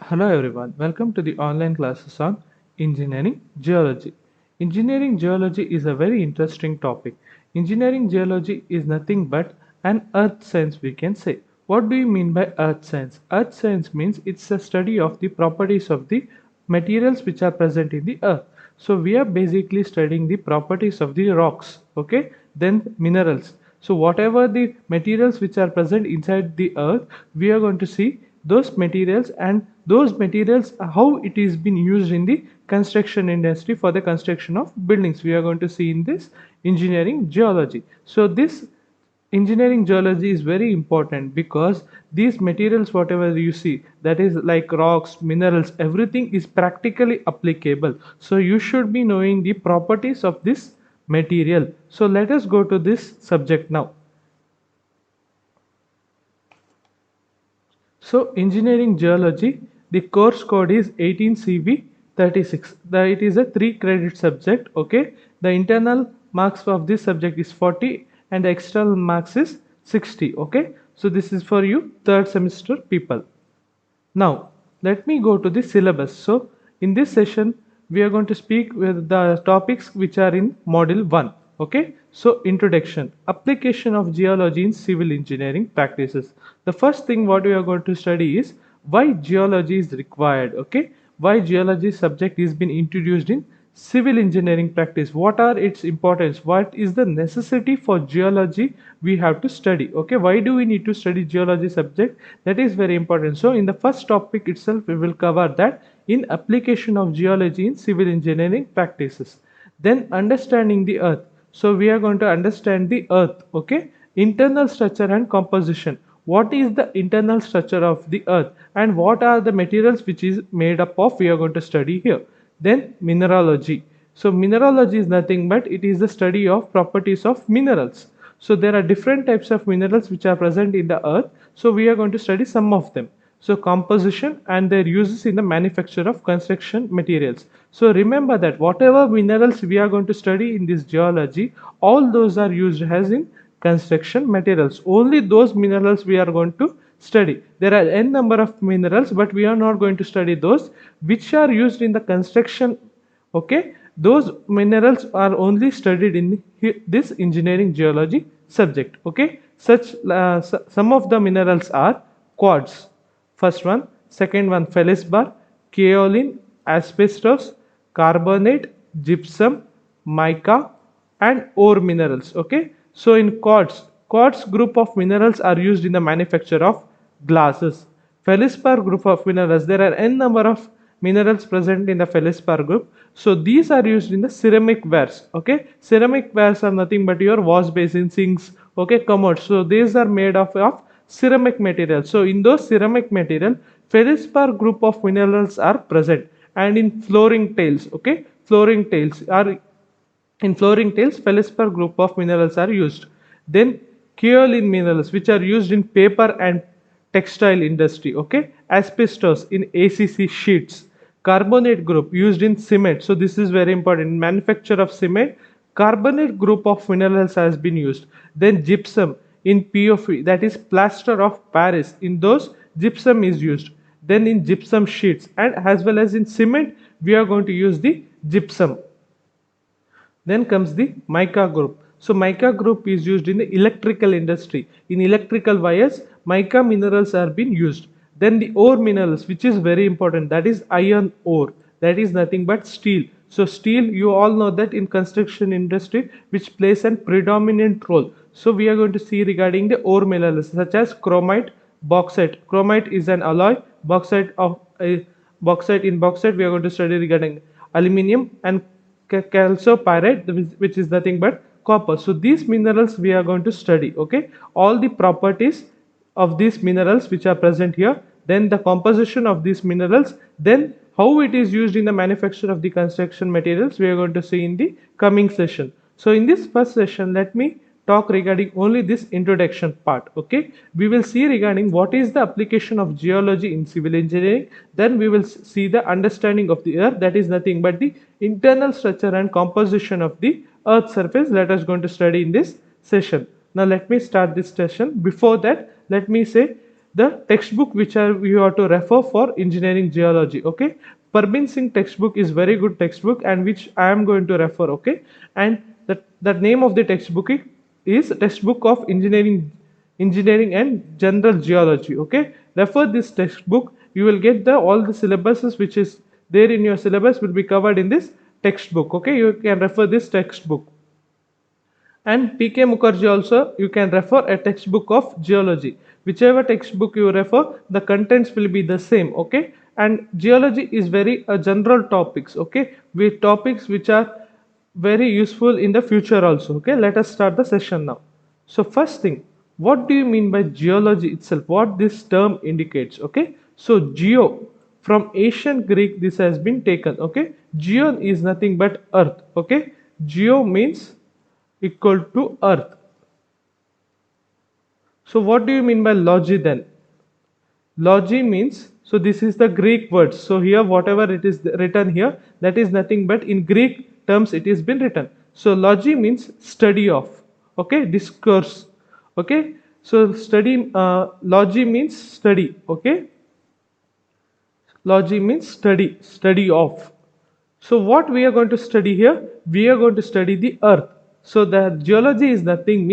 Hello everyone, welcome to the online classes on engineering geology. Engineering geology is a very interesting topic. Engineering geology is nothing but an earth science, we can say. What do you mean by earth science? Earth science means it's a study of the properties of the materials which are present in the earth. So we are basically studying the properties of the rocks, okay? Then minerals. So whatever the materials which are present inside the earth, we are going to see those materials, and those materials how it is been used in the construction industry for the construction of buildings. We are going to see in this engineering geology. So this engineering geology is very important because these materials whatever you see, that is like rocks, minerals, everything is practically applicable. So you should be knowing the properties of this material. So let us go to this subject now. So engineering geology, the course code is 18CV36. It is a 3 credit subject. Okay, the internal marks of this subject is 40 and the external marks is 60. Okay, so this is for you third semester people. Now, let me go to the syllabus. So, in this session, we are going to speak with the topics which are in Module 1. Okay, so introduction, application of geology in civil engineering practices. The first thing what we are going to study is why geology is required. Okay, why geology subject is been introduced in civil engineering practice. What are its importance? What is the necessity for geology we have to study? Okay, why do we need to study geology subject? That is very important. So in the first topic itself we will cover that in application of geology in civil engineering practices. Then understanding the earth. So we are going to understand the earth. Okay, internal structure and composition. What is the internal structure of the earth and what are the materials which is made up of, we are going to study here. Then mineralogy. So mineralogy is nothing but it is the study of properties of minerals. So there are different types of minerals which are present in the earth. So we are going to study some of them. So composition and their uses in the manufacture of construction materials. So remember that whatever minerals we are going to study in this geology, all those are used as in construction materials. Only those minerals we are going to study. There are n number of minerals, but we are not going to study those which are used in the construction. Okay, those minerals are only studied in this engineering geology subject. Okay, some of the minerals are quartz, first one, second one feldspar, kaolin, asbestos, carbonate, gypsum, mica, and ore minerals. Okay, so in quartz group of minerals are used in the manufacture of glasses. Feldspar group of minerals, there are n number of minerals present in the feldspar group. So these are used in the ceramic wares. Okay, ceramic wares are nothing but your wash basin, sinks, okay, commodes. So these are made of ceramic material. So in those ceramic material, feldspar group of minerals are present. And in flooring tiles, okay, flooring tiles are in flooring tiles, feldspar group of minerals are used. Then kaolin minerals, which are used in paper and textile industry. Okay, asbestos in ACC sheets. Carbonate group used in cement. So this is very important. In manufacture of cement, carbonate group of minerals has been used. Then gypsum in POP, that is plaster of Paris. In those, gypsum is used. Then in gypsum sheets and as well as in cement, we are going to use the gypsum. Then comes the mica group. So mica group is used in the electrical industry. In electrical wires, mica minerals are being used. Then the ore minerals, which is very important, that is iron ore. That is nothing but steel. So steel, you all know that in construction industry, which plays a predominant role. So we are going to see regarding the ore minerals such as chromite, bauxite. Chromite is an alloy. Bauxite in bauxite we are going to study regarding aluminium, and calcopyrite, which is nothing but copper. So these minerals we are going to study. Okay, all the properties of these minerals which are present here, then the composition of these minerals, then how it is used in the manufacture of the construction materials, we are going to see in the coming session. So in this first session, let me talk regarding only this introduction part. Okay, we will see regarding what is the application of geology in civil engineering. Then we will see the understanding of the earth, that is nothing but the internal structure and composition of the earth surface. Let us going to study in this session. Now let me start this session. Before that, let me say the textbook which you have to refer for engineering geology. Okay, Parbin Singh textbook is very good textbook and which I am going to refer. Okay, and the name of the textbook is Textbook of Engineering and General Geology. Okay, refer this textbook. You will get the all the syllabuses which is there in your syllabus will be covered in this textbook. Okay, you can refer this textbook. And P.K. Mukherjee also, you can refer a textbook of geology. Whichever textbook you refer, the contents will be the same. Okay, and geology is very general topics. Okay, with topics which are very useful in the future also. Okay, let us start the session now. So first thing, what do you mean by geology itself? What this term indicates? Okay, so geo, from ancient Greek this has been taken. Okay, geo is nothing but earth. Okay, geo means equal to earth. So what do you mean by logi then? Logi means, so this is the Greek word. So here whatever it is written here, that is nothing but in Greek terms it is been written. So logi means study of. Okay, discourse. Okay, so logi means study. Okay, logi means study of. So what we are going to study here? We are going to study the earth. So the geology is nothing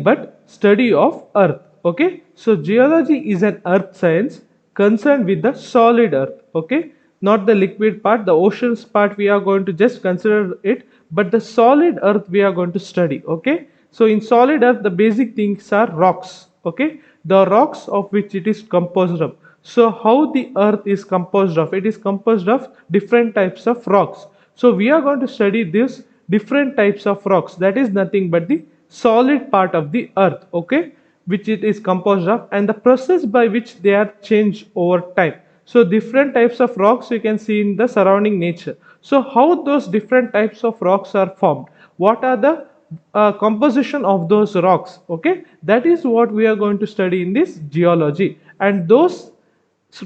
but study of earth. Okay, so geology is an earth science concerned with the solid earth. Okay, not the liquid part, the oceans part we are going to just consider it, but the solid earth we are going to study. Okay, so in solid earth the basic things are rocks. Okay, the rocks of which it is composed of. So how the earth is composed of? It is composed of different types of rocks. So we are going to study this different types of rocks, that is nothing but the solid part of the earth. Okay, which it is composed of, and the process by which they are changed over time. So different types of rocks you can see in the surrounding nature. So how those different types of rocks are formed, what are the composition of those rocks? Okay, that is what we are going to study in this geology. And those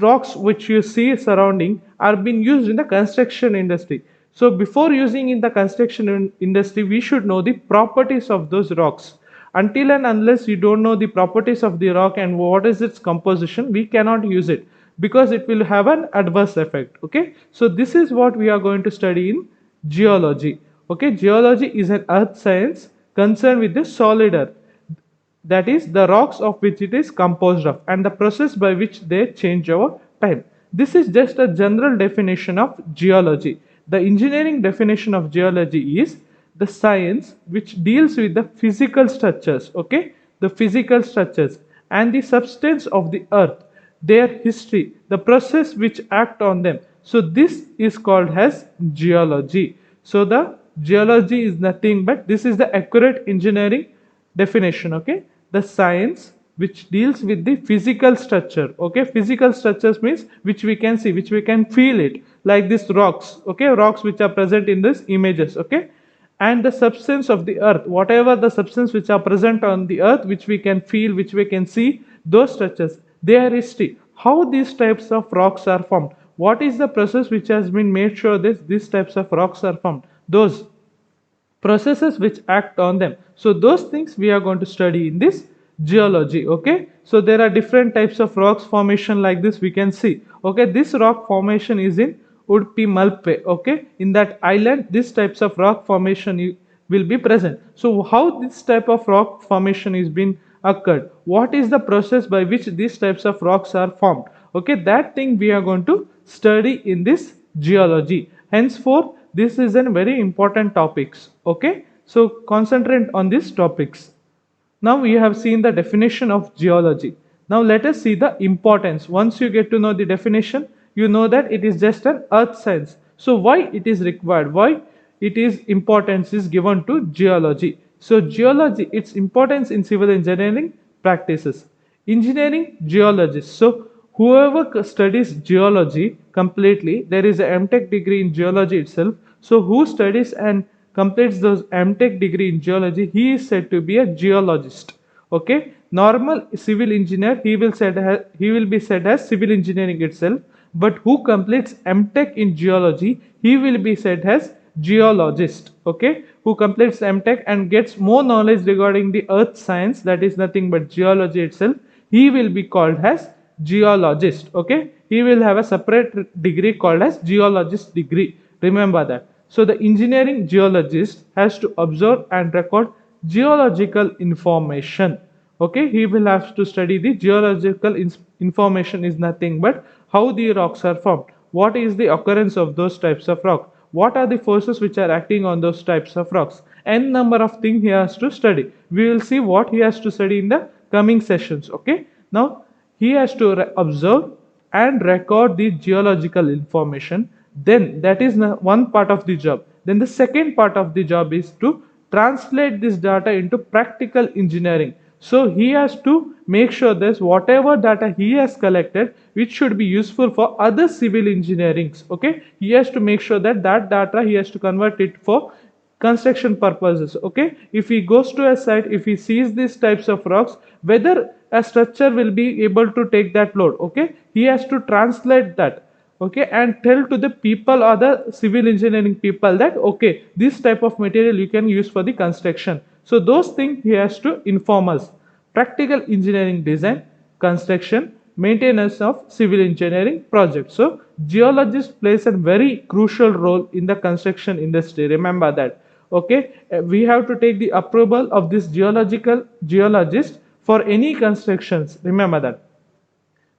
rocks which you see surrounding are being used in the construction industry. So before using in the construction industry, we should know the properties of those rocks. Until and unless you don't know the properties of the rock and what is its composition, we cannot use it because it will have an adverse effect. Okay, so this is what we are going to study in geology. Okay, geology is an earth science concerned with the solid earth, that is the rocks of which it is composed of, and the process by which they change over time. This is just a general definition of geology. The engineering definition of geology is the science which deals with the physical structures. Okay, the physical structures and the substance of the earth, their history, the process which act on them. So this is called as geology. So the geology is nothing but, this is the accurate engineering definition. Okay, the science which deals with the physical structure. Okay, physical structures means which we can see, which we can feel it, like these rocks. Okay, rocks which are present in these images. Okay, and the substance of the earth, whatever the substance which are present on the earth, which we can feel, which we can see, those structures, their history, how these types of rocks are formed, what is the process which has been made sure that these types of rocks are formed, those processes which act on them. So those things we are going to study in this geology. Okay, so there are different types of rocks formation like this we can see. Okay, this rock formation is in Udupi Malpe. Okay, in that island this types of rock formation will be present. So how this type of rock formation is been occurred, what is the process by which these types of rocks are formed? Okay, that thing we are going to study in this geology. Henceforth this is a very important topics. Okay, so concentrate on these topics. Now we have seen the definition of geology. Now let us see the importance. Once you get to know the definition, you know that it is just an earth science. So why it is required, why it is importance is given to geology? So geology, its importance in civil engineering practices. Engineering geologists, so whoever studies geology completely, there is a MTech degree in geology itself. So who studies and completes those MTech degree in geology, he is said to be a geologist. Okay, normal civil engineer, he will be said as civil engineering itself, but who completes MTech in geology, he will be said as geologist. Okay, who completes MTech and gets more knowledge regarding the earth science, that is nothing but geology itself, he will be called as geologist. Okay, he will have a separate degree called as geologist degree. Remember that. So the engineering geologist has to observe and record geological information. Okay, he will have to study the geological information is nothing but how the rocks are formed, what is the occurrence of those types of rock, what are the forces which are acting on those types of rocks, n number of things he has to study. We will see what he has to study in the coming sessions. Okay, now he has to observe and record the geological information. Then that is one part of the job. Then the second part of the job is to translate this data into practical engineering. So he has to make sure that whatever data he has collected, which should be useful for other civil engineerings. Okay, he has to make sure that that data he has to convert it for construction purposes. Okay, if he goes to a site, if he sees these types of rocks, whether a structure will be able to take that load, okay, he has to translate that, okay, and tell to the people or the civil engineering people that okay, this type of material you can use for the construction. So those things he has to inform us. Practical engineering design, construction, maintenance of civil engineering projects. So geologist plays a very crucial role in the construction industry. Remember that. Okay, we have to take the approval of this geologist for any constructions. Remember that.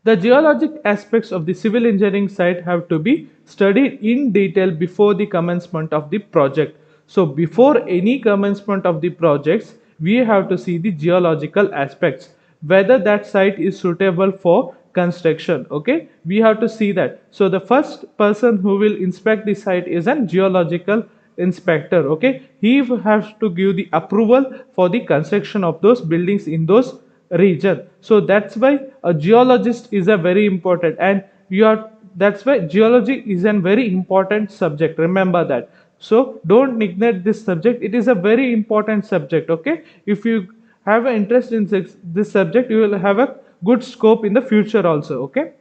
The geologic aspects of the civil engineering site have to be studied in detail before the commencement of the project. So before any commencement of the projects, we have to see the geological aspects, whether that site is suitable for construction. Okay, we have to see that. So the first person who will inspect the site is a geological inspector. Okay, he has to give the approval for the construction of those buildings in those region. So that's why a geologist is a very important, and you are, that's why geology is a very important subject. Remember that. So don't neglect this subject, it is a very important subject. Okay, if you have an interest in this subject, you will have a good scope in the future also. Okay,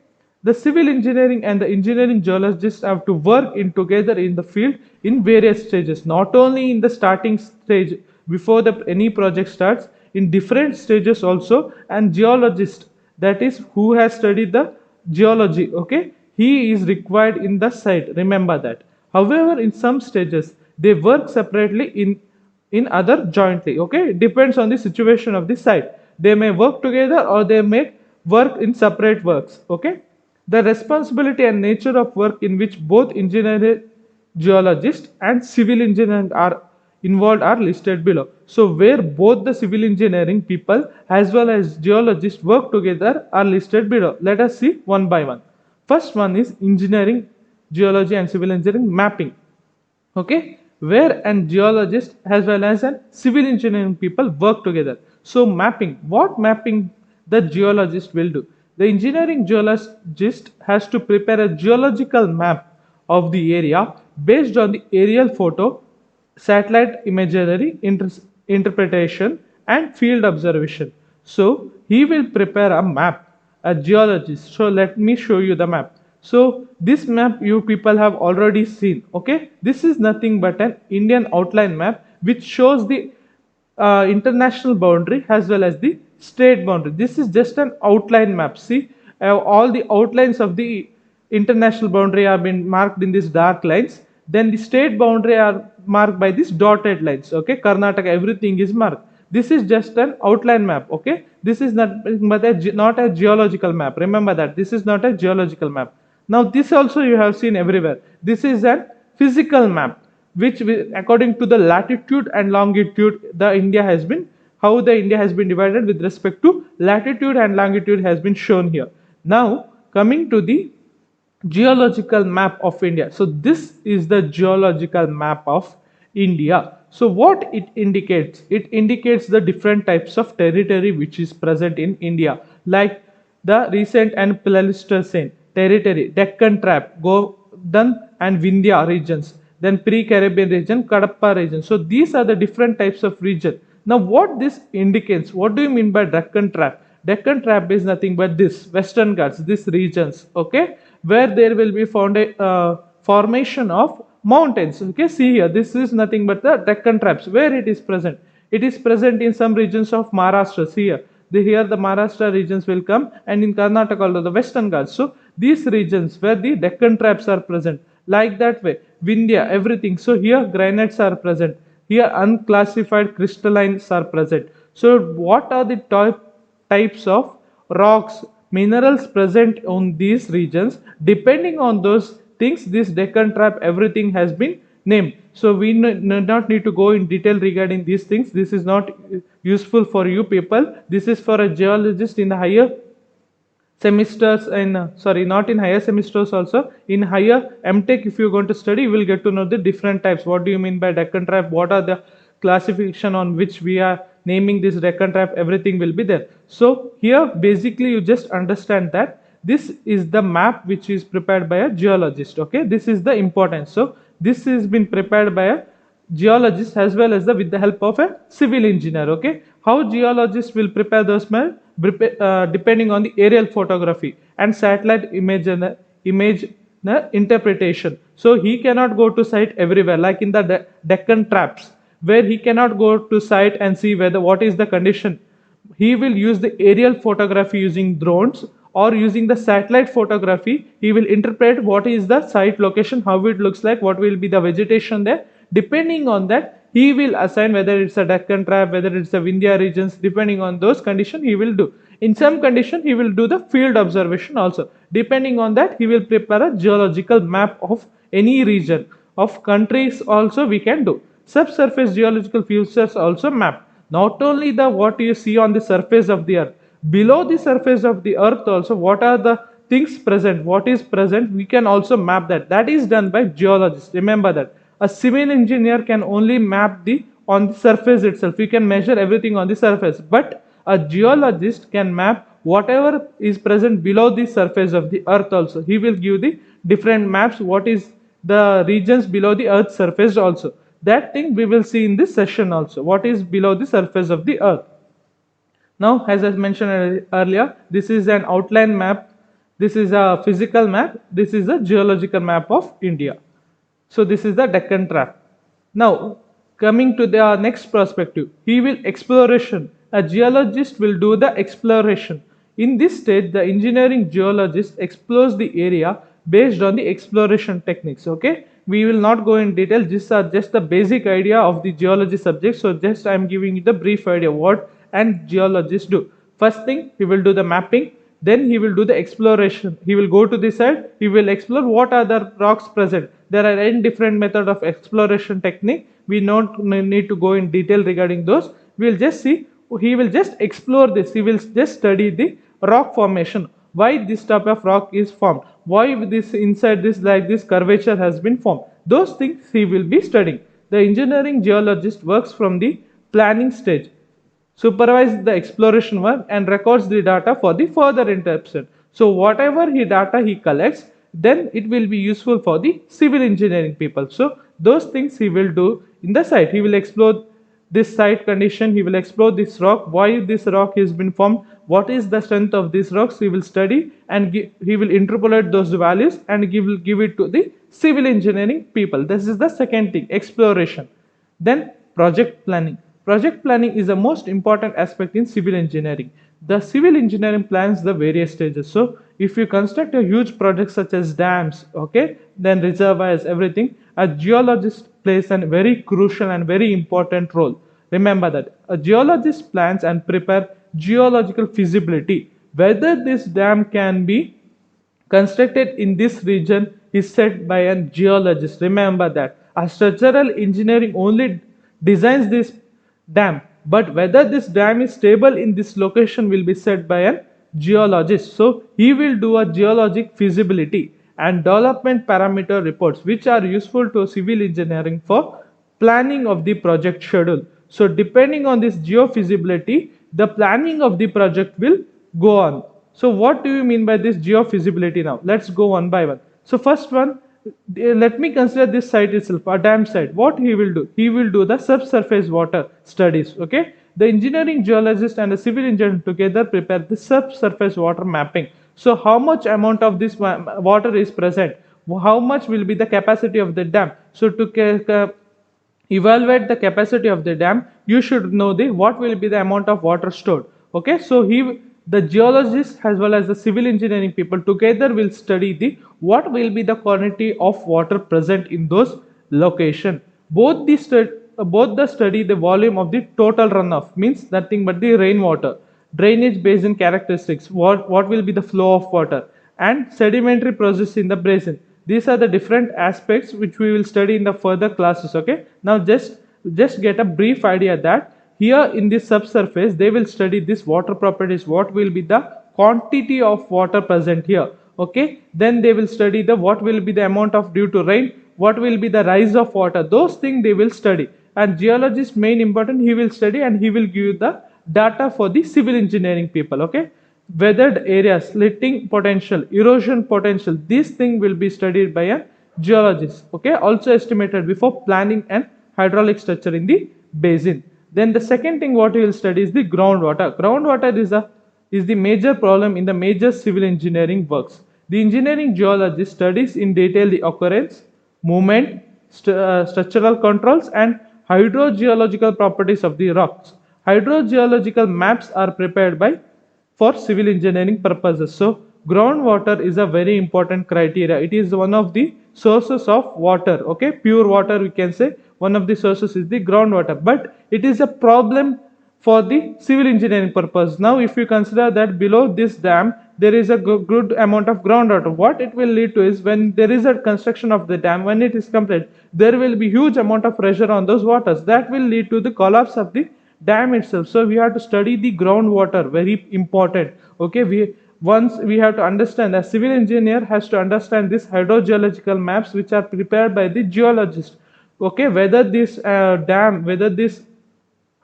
the civil engineering and the engineering geologists have to work in together in the field in various stages, not only in the starting stage before the any project starts, in different stages also. And geologist, that is who has studied the geology, okay, he is required in the site. Remember that. However, in some stages they work separately, in other jointly. Okay, it depends on the situation of the site. They may work together or they may work in separate works. Okay, the responsibility and nature of work in which both engineering geologist and civil engineering are involved are listed below. So where both the civil engineering people as well as geologists work together are listed below. Let us see one by one. First one is engineering geology and civil engineering mapping. Okay, where an geologist as well as a civil engineering people work together. So mapping, what mapping the geologist will do? The engineering geologist has to prepare a geological map of the area based on the aerial photo, satellite imagery interpretation, and field observation. So he will prepare a map, a geologist. So let me show you the map. So this map you people have already seen. Okay, this is nothing but an Indian outline map which shows the international boundary as well as the state boundary. This is just an outline map. See, all the outlines of the international boundary have been marked in these dark lines. Then the state boundary are marked by these dotted lines. Okay, Karnataka, everything is marked. This is just an outline map. Okay, this is not a geological map. Remember that this is not a geological map. Now this also you have seen everywhere. This is a physical map which according to the latitude and longitude the India has been, how the India has been divided with respect to latitude and longitude has been shown here. Now coming to the geological map of India. So this is the geological map of India. So what it indicates? It indicates the different types of territory which is present in India, like the recent and Pleistocene territory, Deccan Trap, Godan and Vindhya regions, then pre-Caribbean region, Kadapa region. So these are the different types of region. Now what this indicates, what do you mean by Deccan Trap? Deccan Trap is nothing but this Western Ghats, these regions, okay, where there will be found a formation of mountains. Okay, see here, this is nothing but the Deccan Traps. Where it is present? It is present in some regions of Maharashtra. See here, here the Maharashtra regions will come, and in Karnataka also the Western Ghats. So these regions where the Deccan Trapes are present, like that way, Vindhya, everything. So here granites are present. Here unclassified crystallines are present. So what are the types of rocks, minerals present on these regions? Depending on those things, this Deccan Trap, everything has been named. So we not need to go in detail regarding these things. This is not useful for you people. This is for a geologist in the higher semesters, and sorry, not in higher semesters, also in higher MTech. If you're going to study, you will get to know the different types. What do you mean by Deccan Trap? What are the classification on which we are naming this Deccan Trap? Everything will be there. So here basically you just understand that this is the map which is prepared by a geologist. Okay, this is the importance. So this has been prepared by a geologist as well as with the help of a civil engineer. Okay, how geologists will prepare those map? Depending on the aerial photography and satellite image interpretation. So he cannot go to site everywhere, like in the Deccan Traps, where he cannot go to site and see whether what is the condition. He will use the aerial photography using drones, or using the satellite photography. He will interpret what is the site location, how it looks like, what will be the vegetation there. Depending on that, he will assign whether it's a Deccan Trap, whether it's a Vindhya regions. Depending on those conditions, he will do. In some condition, he will do the field observation also. Depending on that, he will prepare a geological map of any region of countries. Also we can do subsurface geological features also map. Not only the what you see on the surface of the earth, below the surface of the earth also, what are the things present, what is present, we can also map that. That is done by geologists. Remember that a civil engineer can only map the on the surface itself. You can measure everything on the surface, but a geologist can map whatever is present below the surface of the earth also. He will give the different maps, what is the regions below the earth's surface also. That thing we will see in this session also, what is below the surface of the earth. Now, as I mentioned earlier, this is an outline map, this is a physical map, this is a geological map of India. So this is the Deccan Trap. Now, coming to the next perspective, he will exploration. A geologist will do the exploration. In this stage, the engineering geologist explores the area based on the exploration techniques. Okay, we will not go in detail. These are just the basic idea of the geology subject. So just I am giving you the brief idea what and geologists do. First thing, he will do the mapping. Then he will do the exploration. He will go to the site. He will explore what are the rocks present. There are n different method of exploration technique. We don't need to go in detail regarding those. We will just see. He will just explore this. He will just study the rock formation. Why this type of rock is formed? Why this inside this like this curvature has been formed? Those things he will be studying. The engineering geologist works from the planning stage, supervise the exploration work, and records the data for the further interpretation. So whatever data he collects, then it will be useful for the civil engineering people. So those things he will do in the site. He will explore this site condition, he will explore this rock, why this rock has been formed, what is the strength of these rocks. He will study and he will interpolate those values and give it to the civil engineering people. This is the second thing, exploration. Then project planning. Project planning is the most important aspect in civil engineering. The civil engineering plans the various stages. So if you construct a huge project such as dams, okay, then reservoirs, everything, a geologist plays a very crucial and very important role. Remember that a geologist plans and prepare geological feasibility. Whether this dam can be constructed in this region is set by a geologist. Remember that a structural engineering only designs this dam, but whether this dam is stable in this location will be set by a geologist. So he will do a geologic feasibility and development parameter reports, which are useful to civil engineering for planning of the project schedule. So depending on this geofeasibility, the planning of the project will go on. So what do you mean by this geofeasibility now? Let's go one by one. So first one, let me consider this site itself, a dam site. What he will do? He will do the subsurface water studies. Okay, the engineering geologist and the civil engineer together prepare the subsurface water mapping. So how much amount of this water is present? How much will be the capacity of the dam? So to evaluate the capacity of the dam, you should know what will be the amount of water stored. Okay, so the geologists as well as the civil engineering people together will study the what will be the quantity of water present in those location. Both the study the volume of the total runoff, means nothing but the rainwater, drainage basin characteristics, what will be the flow of water, and sedimentary process in the basin. These are the different aspects which we will study in the further classes. Okay, now just get a brief idea that here in this subsurface they will study this water properties, what will be the quantity of water present here. Okay, then they will study the what will be the amount of due to rain, what will be the rise of water, those things they will study. And geologist main important, he will study and he will give you the data for the civil engineering people. Okay, weathered areas, slitting potential, erosion potential, this thing will be studied by a geologist. Okay, also estimated before planning and hydraulic structure in the basin. Then the second thing what we will study is the groundwater. Groundwater is the major problem in the major civil engineering works. The engineering geologist studies in detail the occurrence, movement, structural controls, and hydrogeological properties of the rocks. Hydrogeological maps are prepared by for civil engineering purposes. So groundwater is a very important criteria. It is one of the sources of water. Okay, pure water we can say one of the sources is the groundwater, but it is a problem for the civil engineering purpose. Now if you consider that below this dam there is a good amount of groundwater, what it will lead to is when there is a construction of the dam, when it is complete, there will be huge amount of pressure on those waters that will lead to the collapse of the dam itself. So we have to study the groundwater, very important. Okay, once we have to understand, a civil engineer has to understand this hydrogeological maps which are prepared by the geologist. Okay, whether this dam, whether this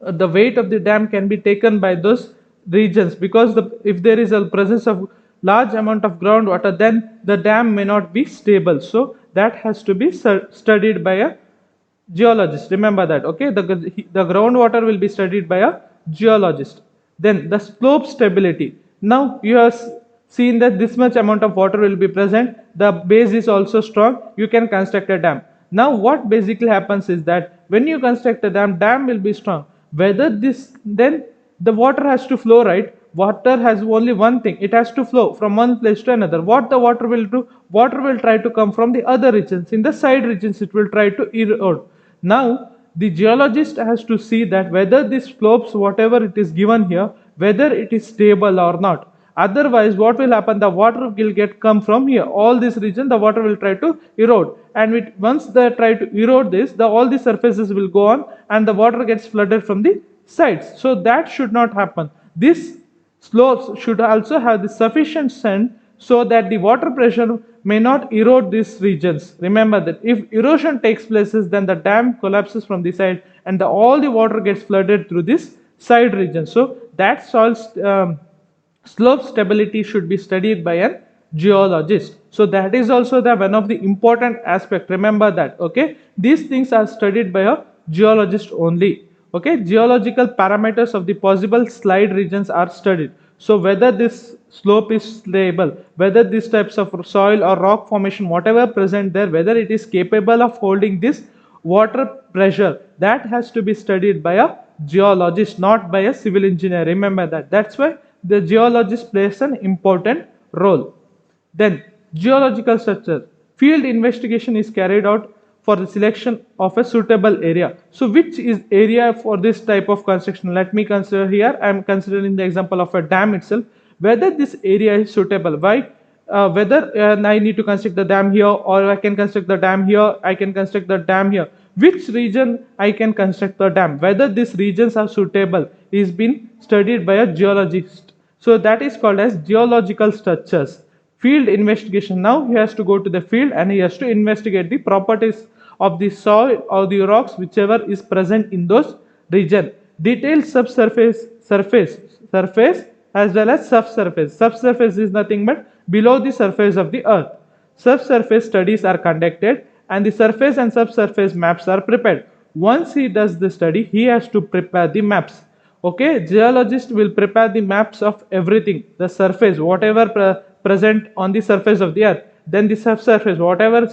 the weight of the dam can be taken by those regions, because if there is a presence of large amount of groundwater, then the dam may not be stable. So that has to be studied by a geologist. Remember that. Okay, the groundwater will be studied by a geologist. Then the slope stability. Now you have seen that this much amount of water will be present, the base is also strong, you can construct a dam. Now what basically happens is that when you construct a dam will be strong. Whether this, then the water has to flow, right? Water has only one thing, it has to flow from one place to another. What the water will do, water will try to come from the other regions, in the side regions it will try to erode. Now the geologist has to see that whether this slopes, whatever it is given here, whether it is stable or not. Otherwise what will happen, the water will get come from here, all this region the water will try to erode, and once they try to erode this, all the surfaces will go on and the water gets flooded from the sides. So that should not happen. This slopes should also have the sufficient sand so that the water pressure may not erode these regions. Remember that if erosion takes places, then the dam collapses from the side and all the water gets flooded through this side region. So that slope stability should be studied by a geologist. So that is also the one of the important aspect. Remember that. Okay, these things are studied by a geologist only. Okay, geological parameters of the possible slide regions are studied. So whether this slope is stable, whether these types of soil or rock formation, whatever present there, whether it is capable of holding this water pressure, that has to be studied by a geologist, not by a civil engineer. Remember that. That's why the geologist plays an important role. Then geological structure. Field investigation is carried out for the selection of a suitable area. So which is area for this type of construction? Let me consider here, I am considering the example of a dam itself, whether this area is suitable. Why? Whether I need to construct the dam here, or I can construct the dam here, I can construct the dam here. Which region I can construct the dam, whether these regions are suitable, is being studied by a geologist. So that is called as geological structures. Field investigation. Now he has to go to the field and he has to investigate the properties of the soil or the rocks whichever is present in those region. Detailed surface as well as subsurface. Subsurface is nothing but below the surface of the earth. Subsurface studies are conducted and the surface and subsurface maps are prepared. Once he does the study, he has to prepare the maps. Okay, geologist will prepare the maps of everything, the surface, whatever present on the surface of the earth, then the subsurface, whatever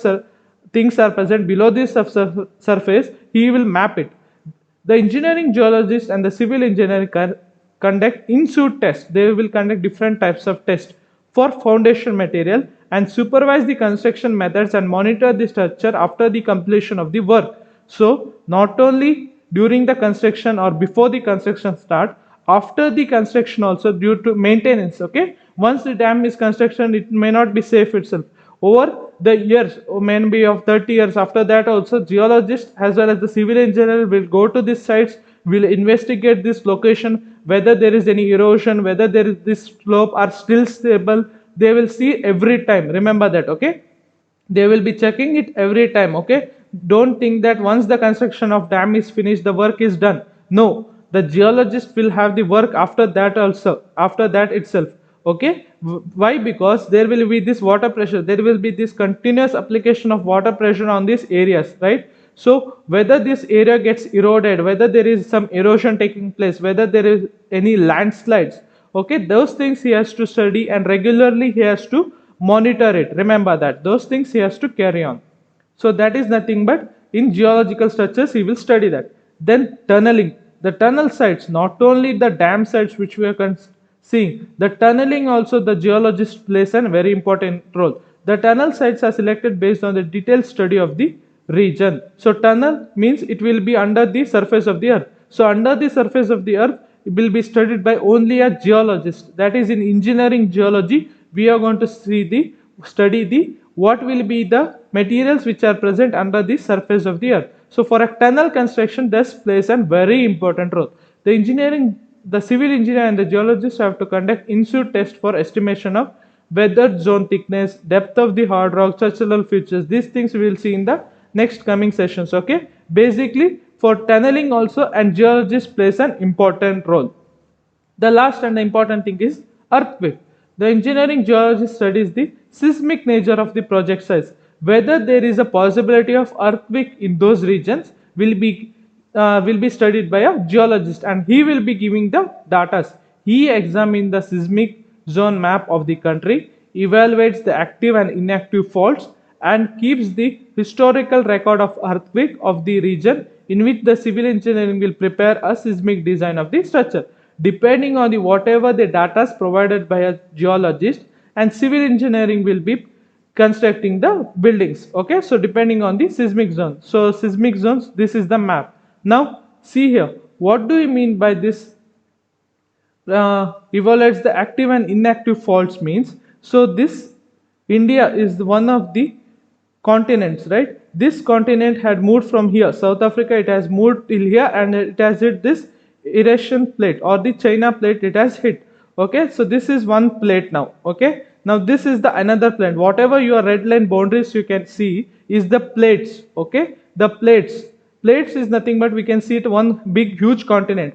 things are present below this surface, he will map it. The engineering geologist and the civil engineering conduct in-suit tests. They will conduct different types of tests for foundation material and supervise the construction methods and monitor the structure after the completion of the work. So not only during the construction or before the construction start, after the construction also due to maintenance. Okay, once the dam is construction, it may not be safe itself. Over the years, maybe of 30 years after that also, geologists as well as the civil engineer will go to these sites, will investigate this location, whether there is any erosion, whether there is this slope are still stable. They will see every time. Remember that, okay? They will be checking it every time. Okay, don't think that once the construction of dam is finished, the work is done. No, the geologist will have the work after that also, after that itself. Okay, why? Because there will be this water pressure, there will be this continuous application of water pressure on these areas, right? So whether this area gets eroded, whether there is some erosion taking place, whether there is any landslides, okay, those things he has to study, and regularly he has to monitor it. Remember that those things he has to carry on. So that is nothing but in geological structures he will study that. Then tunneling, the tunnel sites, not only the dam sites which we are seeing, the tunneling also the geologist plays a very important role. The tunnel sites are selected based on the detailed study of the region. So tunnel means it will be under the surface of the earth. So under the surface of the earth, it will be studied by only a geologist. That is, in engineering geology, we are going to study the what will be the materials which are present under the surface of the earth. So for a tunnel construction, this plays a very important role. The civil engineer and the geologist have to conduct in-situ test for estimation of weathered zone thickness, depth of the hard rock, structural features. These things we will see in the next coming sessions. Okay, basically for tunneling also, and geologist plays an important role. The last and the important thing is earthquake. The engineering geologist studies the seismic nature of the project size. Whether there is a possibility of earthquake in those regions will be studied by a geologist, and he will be giving the data. He examines the seismic zone map of the country, evaluates the active and inactive faults, and keeps the historical record of earthquake of the region in which the civil engineering will prepare a seismic design of the structure. Depending on the whatever the data provided by a geologist, and civil engineering will be constructing the buildings. Okay, so depending on the seismic zone. So seismic zones, this is the map. Now see here, what do you mean by this evaluates the active and inactive faults means? So this India is one of the continents, right? This continent had moved from here, South Africa, it has moved till here, and it has hit this Eurasian plate or the China plate, it has hit. Okay, so this is one plate now. Okay, now this is the another plate. Whatever your red line boundaries you can see is the plates. Okay, the plates is nothing but we can see it one big huge continent.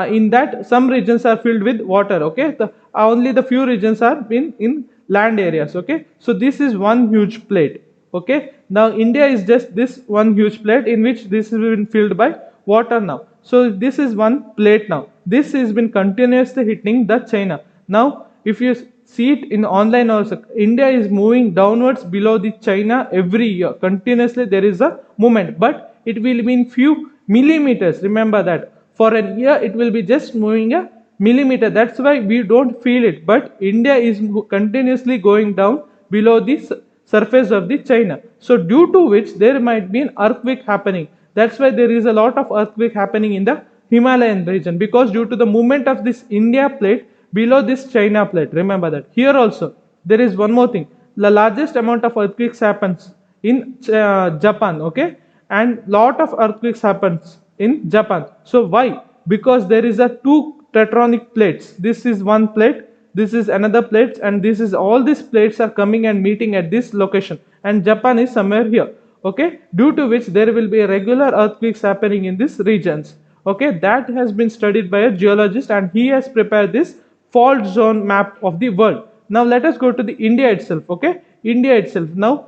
In that some regions are filled with water. Okay, only the few regions are in land areas. Okay, so this is one huge plate. Okay, now India is just this one huge plate in which this has been filled by water now. So this is one plate now. This has been continuously hitting the China. Now if you see it in online also, India is moving downwards below the China every year. Continuously there is a movement, but it will be in few millimeters. Remember that. For a year it will be just moving a millimeter. That's why we don't feel it. But India is continuously going down below the surface of the China. So due to which there might be an earthquake happening. That's why there is a lot of earthquake happening in the Himalayan region, because due to the movement of this India plate below this China plate. Remember that. Here also there is one more thing. The largest amount of earthquakes happens in Japan. Okay, and lot of earthquakes happens in Japan. So why? Because there is a two tectonic plates. This is one plate, this is another plate, and this is all these plates are coming and meeting at this location, and Japan is somewhere here. Okay, due to which there will be regular earthquakes happening in these regions. Okay, that has been studied by a geologist, and he has prepared this fault zone map of the world. Now let us go to the India itself. Okay, India itself. Now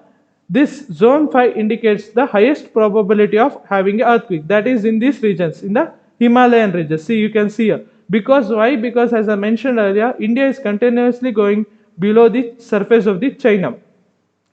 this zone 5 indicates the highest probability of having an earthquake, that is in these regions, in the Himalayan regions. See, you can see here. Because why? Because as I mentioned earlier, India is continuously going below the surface of the China.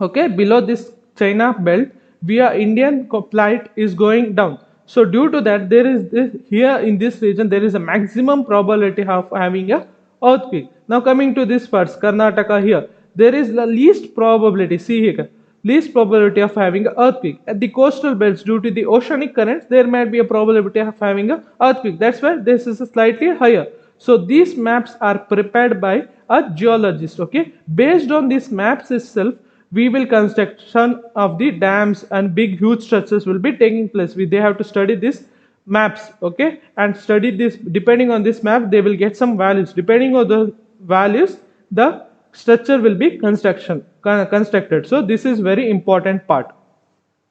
Okay, below this China belt, via Indian plate is going down. So due to that, there is this, here in this region there is a maximum probability of having a earthquake. Now coming to this first, Karnataka here, there is the least probability, see here, least probability of having an earthquake. At the coastal belts, due to the oceanic currents, there might be a probability of having an earthquake. That's why this is slightly higher. So these maps are prepared by a geologist, okay? Based on these maps itself, we will construction of the dams and big huge structures will be taking place. They have to study this maps, okay, and study this. Depending on this map, they will get some values. Depending on the values, the structure will be constructed. So this is very important part,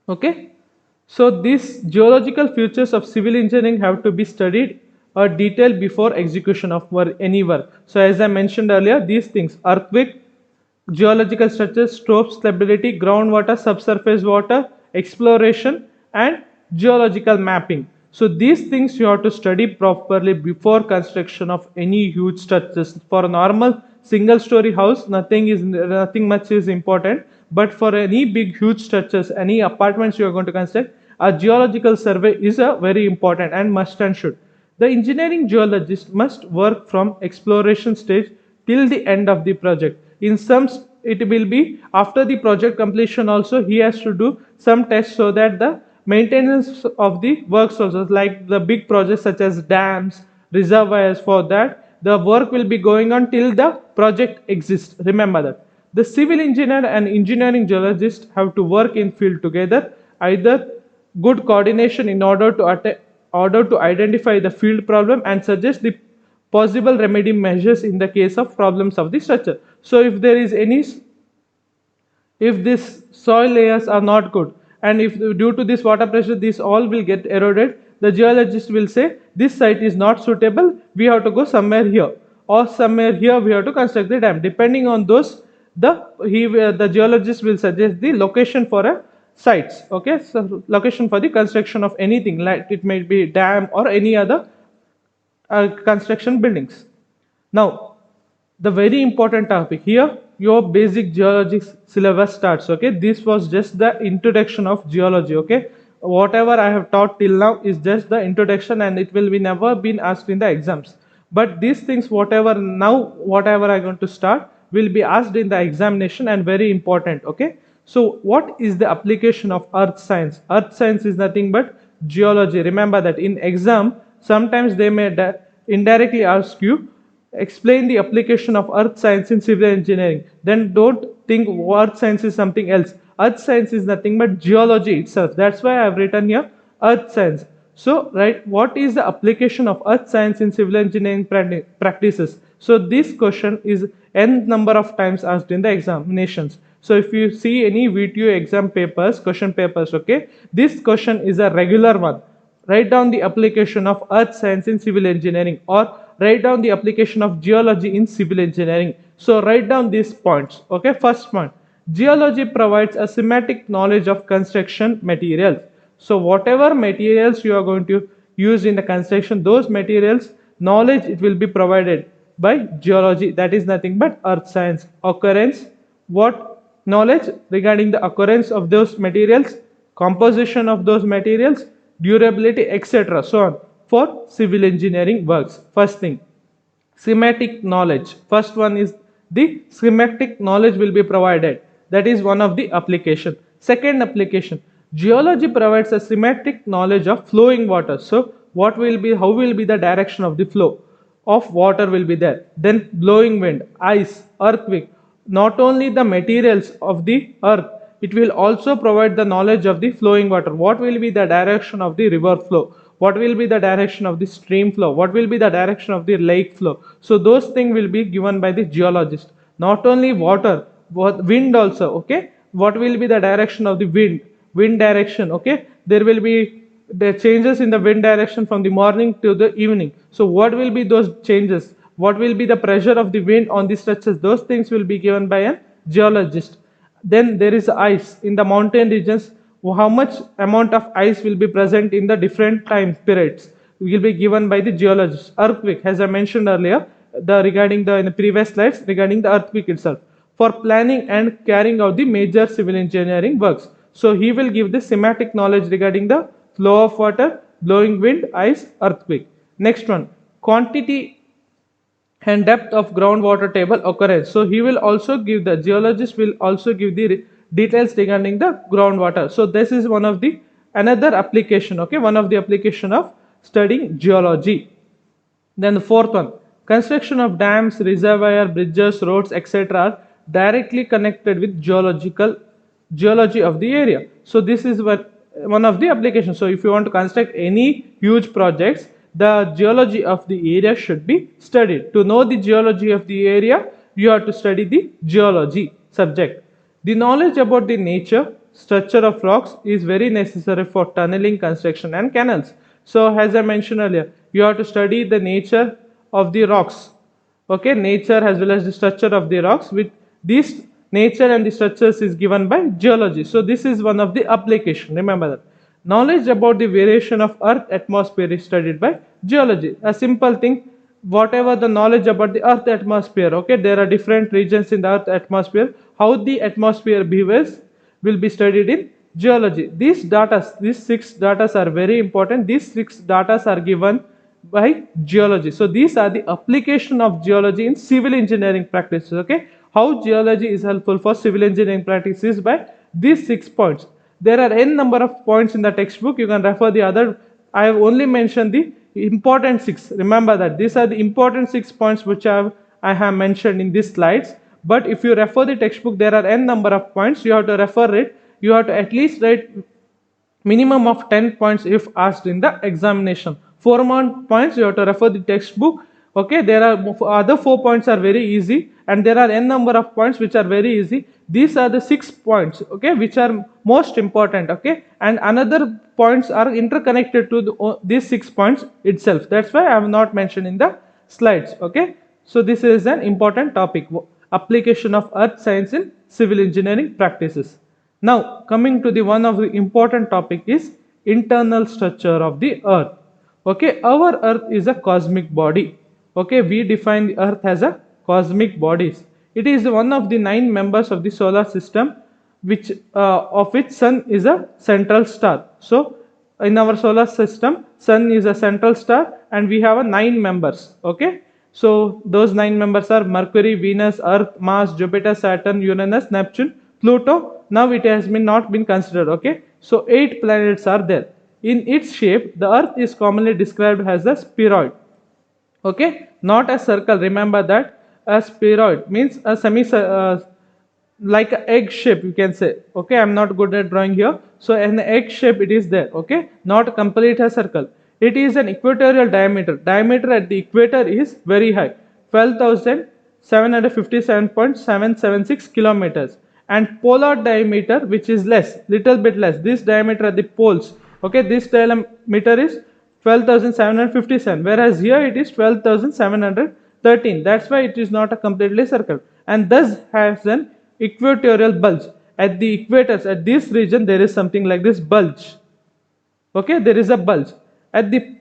okay. So these geological features of civil engineering have to be studied or detailed before execution of any work. So as I mentioned earlier, these things: earthquake, geological structures, slope stability, groundwater, subsurface water, exploration, and geological mapping. So these things you have to study properly before construction of any huge structures. For a normal single story house, nothing much is important. But for any big huge structures, any apartments you are going to construct, a geological survey is a very important and must and should. The engineering geologist must work from exploration stage till the end of the project. In some, it will be after the project completion also, he has to do some tests so that the maintenance of the works also, like the big projects such as dams, reservoirs, for that the work will be going on till the project exists. Remember that. The civil engineer and engineering geologist have to work in field together, either good coordination in order to identify the field problem and suggest the possible remedy measures in the case of problems of the structure. So if there is any, if these soil layers are not good, and if due to this water pressure these all will get eroded, the geologist will say this site is not suitable, we have to go somewhere here, or somewhere here we have to construct the dam. Depending on those, the geologist will suggest the location for a sites, okay. So location for the construction of anything, like it may be dam or any other construction buildings. Now the very important topic here, your basic geology syllabus starts, okay. This was just the introduction of geology, okay. Whatever I have taught till now is just the introduction, and it will be never been asked in the exams. But these things, whatever I'm going to start, will be asked in the examination and very important, okay. So what is the application of earth science? Earth science is nothing but geology. Remember that in exam sometimes they may indirectly ask you, explain the application of earth science in civil engineering. Then don't think earth science is something else. Earth science is nothing but geology itself. That's why I have written here earth science. So, right, what is the application of earth science in civil engineering practices? So this question is n number of times asked in the examinations. So if you see any VTU exam papers, question papers, okay, this question is a regular one. Write down the application of earth science in civil engineering, or write down the application of geology in civil engineering. So write down these points, okay. First point, geology provides a semantic knowledge of construction materials. So whatever materials you are going to use in the construction, those materials knowledge, it will be provided by geology. That is nothing but earth science. Occurrence, what knowledge regarding the occurrence of those materials, composition of those materials, durability, etc. So on, for civil engineering works. First thing, schematic knowledge. First one is the schematic knowledge will be provided. That is one of the application. Second application, geology provides a schematic knowledge of flowing water. So what will be, how will be the direction of the flow of water will be there. Then blowing wind, ice, earthquake. Not only the materials of the earth, it will also provide the knowledge of the flowing water. What will be the direction of the river flow? What will be the direction of the stream flow? What will be the direction of the lake flow? So those things will be given by the geologist. Not only water, but wind also, okay. What will be the direction of the wind direction, okay. There will be the changes in the wind direction from the morning to the evening. So what will be those changes? What will be the pressure of the wind on the structures? Those things will be given by a geologist. Then there is ice in the mountain regions. How much amount of ice will be present in the different time periods will be given by the geologist. Earthquake, as I mentioned earlier, regarding in the previous slides, regarding the earthquake itself, for planning and carrying out the major civil engineering works. So he will give the semantic knowledge regarding the flow of water, blowing wind, ice, earthquake. Next one, quantity and depth of groundwater table occurrence. So he will also give, the geologist will also give the details regarding the groundwater. So this is one of the another application, okay, one of the application of studying geology. Then the fourth one, construction of dams, reservoir, bridges, roads, etc. are directly connected with geology of the area. So this is one of the applications. So if you want to construct any huge projects, the geology of the area should be studied. To know the geology of the area, you have to study the geology subject. The knowledge about the nature, structure of rocks is very necessary for tunneling, construction and canals. So as I mentioned earlier, you have to study the nature of the rocks. Okay, nature as well as the structure of the rocks. With this nature and the structures is given by geology. So this is one of the application. Remember that. Knowledge about the variation of earth atmosphere is studied by geology. A simple thing, whatever the knowledge about the earth atmosphere, okay, there are different regions in the earth atmosphere. How the atmosphere behaves will be studied in geology. These six data are very important. These six data are given by geology. So these are the application of geology in civil engineering practices. Okay, how geology is helpful for civil engineering practices by these 6 points. There are n number of points in the textbook. You can refer the other. I have only mentioned the important 6. Remember that these are the important 6 points which I have mentioned in these slides. But if you refer the textbook, there are n number of points. You have to refer it. You have to at least write minimum of 10 points if asked in the examination. 4 more points you have to refer the textbook. Okay, there are other 4 points are very easy, and there are n number of points which are very easy. These are the 6 points, okay, which are most important. Okay, and another points are interconnected to these 6 points itself. That's why I have not mentioned in the slides. Okay, so this is an important topic, application of earth science in civil engineering practices. Now coming to the one of the important topic is internal structure of the earth. Okay, our earth is a cosmic body. Okay, we define the earth as a cosmic bodies. It is one of the 9 members of the solar system, which of which sun is a central star. So in our solar system, sun is a central star and we have a 9 members. Okay, so those 9 members are Mercury, Venus, Earth, Mars, Jupiter, Saturn, Uranus, Neptune, Pluto. Now it has not been considered. Okay, so 8 planets are there. In its shape, the earth is commonly described as a spheroid. Okay, not a circle. Remember that a spheroid means a like an egg shape, you can say. Okay, I'm not good at drawing here. So an egg shape it is there. Okay, not complete a circle. It is an equatorial diameter. Diameter at the equator is very high, 12,757.776 kilometers. And polar diameter, which is less, little bit less. This diameter at the poles, okay, this diameter is 12,757, whereas here it is 12,713. That's why it is not a completely circle, and thus has an equatorial bulge. At the equators, at this region, there is something like this bulge. Okay, there is a bulge. At the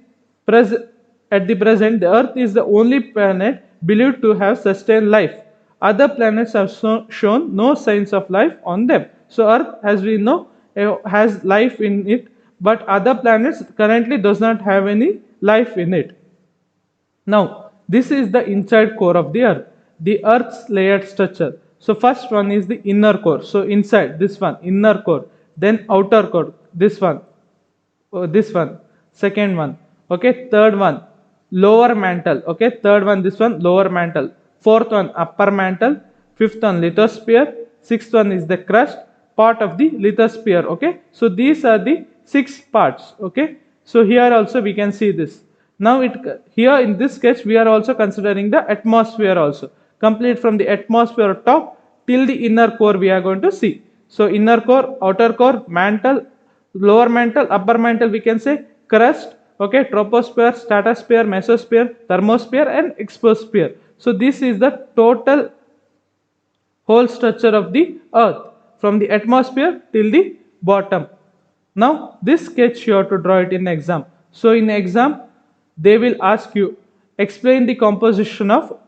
present, the Earth is the only planet believed to have sustained life. Other planets have shown no signs of life on them. So Earth, as we know, has life in it, but other planets currently does not have any life in it. Now, this is the inside core of the Earth, the Earth's layered structure. So first one is the inner core. So inside this one, inner core, then outer core, this one, second one, okay, third one, lower mantle, okay, third one, this one, lower mantle, fourth one, upper mantle, fifth one, lithosphere, sixth one is the crust part of the lithosphere. Okay, so these are the 6 parts. Okay, so here also we can see this. Now here in this sketch we are also considering the atmosphere also, complete from the atmosphere top till the inner core we are going to see. So inner core, outer core, mantle, lower mantle, upper mantle, we can say crust, okay, troposphere, stratosphere, mesosphere, thermosphere and exosphere. So this is the total whole structure of the earth from the atmosphere till the bottom. Now this sketch you have to draw it in exam. So in exam they will ask you explain the composition of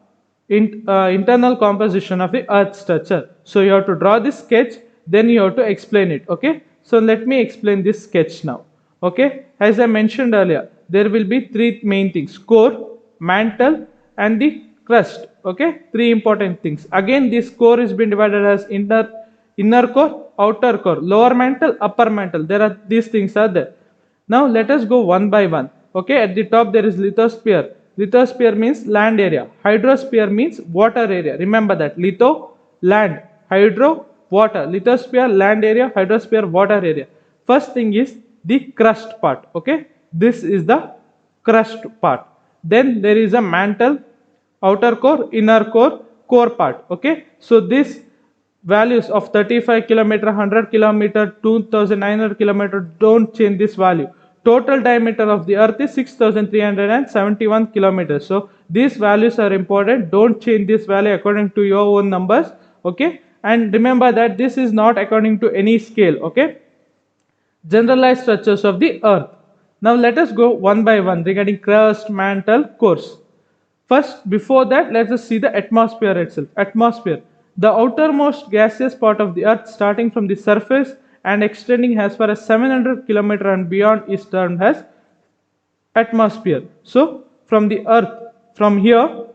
internal composition of the earth structure. So you have to draw this sketch, then you have to explain it. Okay, so let me explain this sketch now. Okay, as I mentioned earlier, there will be three main things: core, mantle, and the crust. Okay, three important things. Again, this core is been divided as inner core, outer core, lower mantle, upper mantle. There are these things are there. Now let us go one by one. Okay, at the top there is lithosphere. Lithosphere means land area. Hydrosphere means water area. Remember that. Litho, land. Hydro, water. Lithosphere, land area. Hydrosphere, water area. First thing is the crust part. Okay, this is the crust part. Then there is a mantle, outer core, inner core, core part. Okay, so this values of 35 kilometer, 100 kilometer, 2900 kilometer, don't change this value. Total diameter of the earth is 6371 kilometers. So these values are important. Don't change this value according to your own numbers. Okay, and remember that this is not according to any scale. Okay, generalized structures of the earth. Now let us go one by one regarding crust, mantle, cores. First, before that, let us see the atmosphere itself. Atmosphere, the outermost gaseous part of the earth, starting from the surface and extending as far as 700 kilometer and beyond, is termed as atmosphere. So from the earth, from here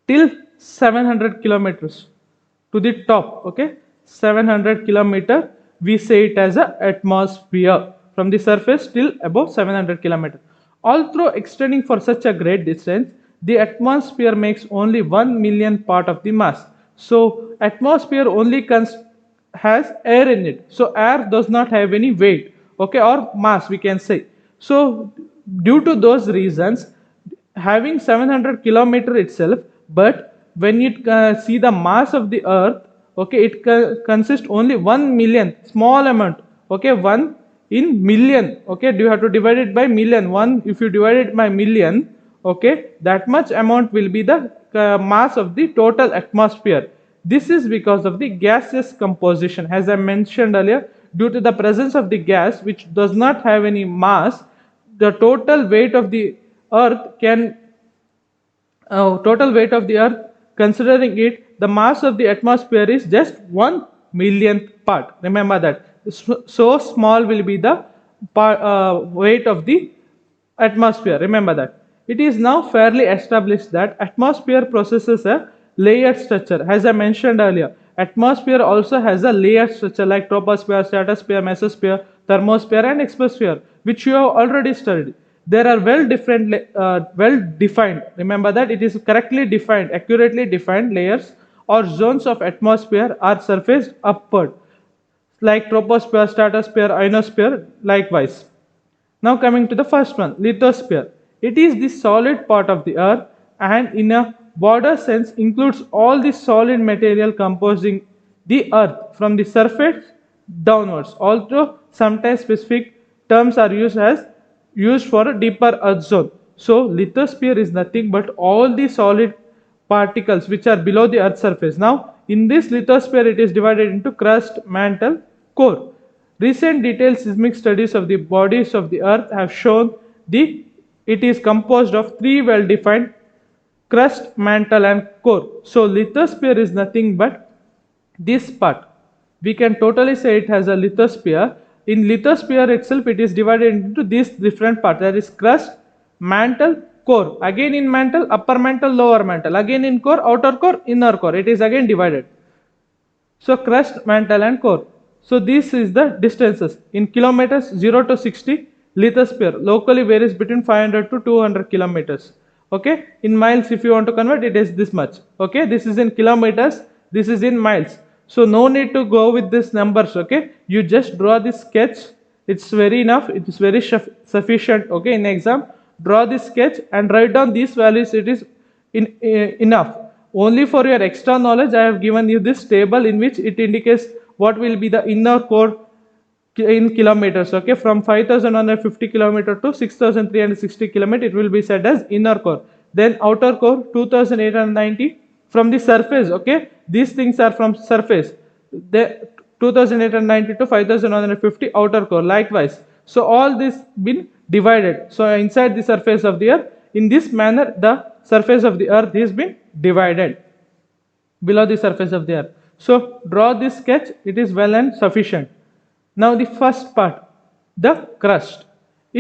till 700 kilometers to the top, okay, 700 kilometer, we say it as a atmosphere, from the surface till above 700 kilometer. Although extending for such a great distance, the atmosphere makes only 1 million part of the mass. So atmosphere only has air in it. So air does not have any weight, okay, or mass we can say. So due to those reasons, having 700 kilometer itself, but when you see the mass of the earth, okay, it consists only 1 million, small amount, okay, 1 in million, okay, you have to divide it by million. 1, if you divide it by million, okay, that much amount will be the mass of the total atmosphere. This is because of the gaseous composition. As I mentioned earlier, due to the presence of the gas which does not have any mass, the total weight of the earth can total weight of the earth, considering it, the mass of the atmosphere is just 1 millionth part. Remember that. So small will be the weight of the atmosphere. Remember that. It is now fairly established that atmosphere possesses a layered structure. As I mentioned earlier, atmosphere also has a layered structure like troposphere, stratosphere, mesosphere, thermosphere, and exosphere, which you have already studied. There are well defined. Remember that it is correctly defined, accurately defined layers or zones of atmosphere are surfaced upward, like troposphere, stratosphere, ionosphere, likewise. Now coming to the first one, lithosphere. It is the solid part of the earth and in a broader sense includes all the solid material composing the earth from the surface downwards. Although sometimes specific terms are used for a deeper earth zone. So lithosphere is nothing but all the solid particles which are below the earth's surface. Now in this lithosphere it is divided into crust, mantle, core. Recent detailed seismic studies of the bodies of the earth have shown it is composed of three well-defined crust, mantle, and core. So lithosphere is nothing but this part. We can totally say it has a lithosphere. In lithosphere itself, it is divided into these different parts. That is crust, mantle, core. Again in mantle, upper mantle, lower mantle. Again in core, outer core, inner core. It is again divided. So crust, mantle, and core. So this is the distances in kilometers 0 to 60. Lithosphere locally varies between 500 to 200 kilometers. Okay, in miles if you want to convert it is this much. Okay, this is in kilometers, this is in miles. So no need to go with these numbers. Okay, you just draw this sketch. It's very enough. It is very sufficient. Okay, in exam, draw this sketch and write down these values. It is enough. Only for your extra knowledge, I have given you this table in which it indicates what will be the inner core in kilometers. Okay, from 5150 kilometer to 6360 kilometer, it will be said as inner core. Then outer core 2890 from the surface. Okay, these things are from surface. The 2890 to 5150 outer core, likewise. So all this been divided. So inside the surface of the earth, in this manner the surface of the earth is been divided below the surface of the earth. So draw this sketch, it is well and sufficient. Now the first part, the crust.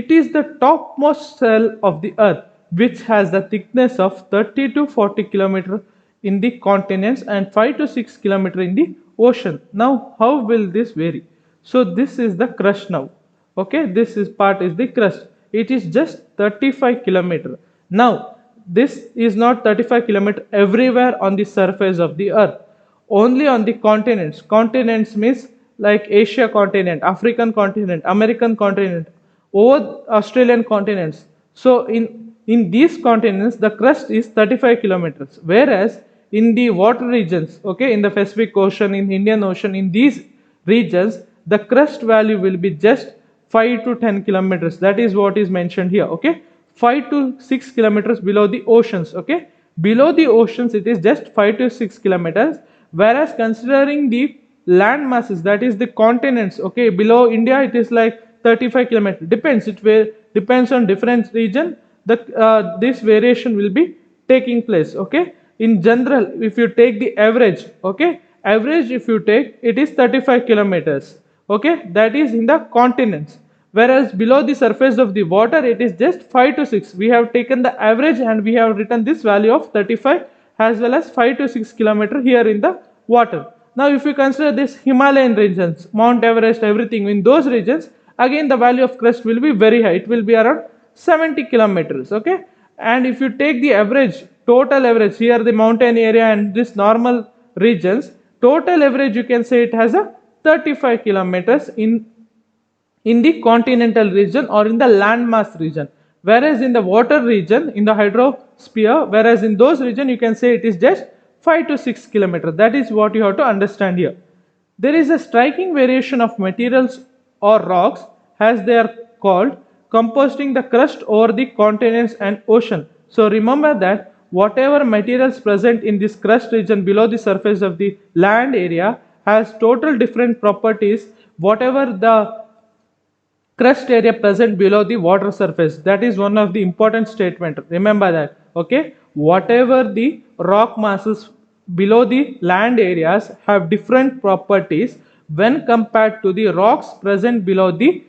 It is the topmost shell of the earth, which has the thickness of 30 to 40 km in the continents and 5 to 6 km in the ocean. Now how will this vary? So this is the crust now. Okay, this is part is the crust. It is just 35 km. Now this is not 35 km everywhere on the surface of the earth, only on the continents. Continents means like Asia continent, African continent, American continent, over Australian continents. So in these continents the crust is 35 kilometers, whereas in the water regions, okay, in the Pacific Ocean, in Indian Ocean, in these regions the crust value will be just 5 to 10 kilometers. That is what is mentioned here. Okay, 5 to 6 kilometers below the oceans. Okay, below the oceans it is just 5 to 6 kilometers, whereas considering the land masses, that is the continents, okay, below India it is like 35 kilometers. Depends, it will depends on different region, the this variation will be taking place. Okay, in general if you take the average, okay, average if you take, it is 35 kilometers. Okay, that is in the continents, whereas below the surface of the water it is just 5 to 6. We have taken the average and we have written this value of 35 as well as 5 to 6 kilometer here in the water. Now if you consider this Himalayan regions, Mount Everest, everything in those regions, again the value of crust will be very high. It will be around 70 kilometers. Okay, and if you take the average, total average, here the mountain area and this normal regions, total average you can say it has a 35 kilometers in the continental region or in the landmass region, whereas in the water region, in the hydrosphere, whereas in those region you can say it is just 5 to 6 kilometers. That is what you have to understand here. There is a striking variation of materials or rocks, as they are called, composting the crust over the continents and ocean. So remember that whatever materials present in this crust region below the surface of the land area has total different properties whatever the crust area present below the water surface. That is one of the important statement. Remember that. Okay, whatever the rock masses below the land areas have different properties when compared to the rocks present below the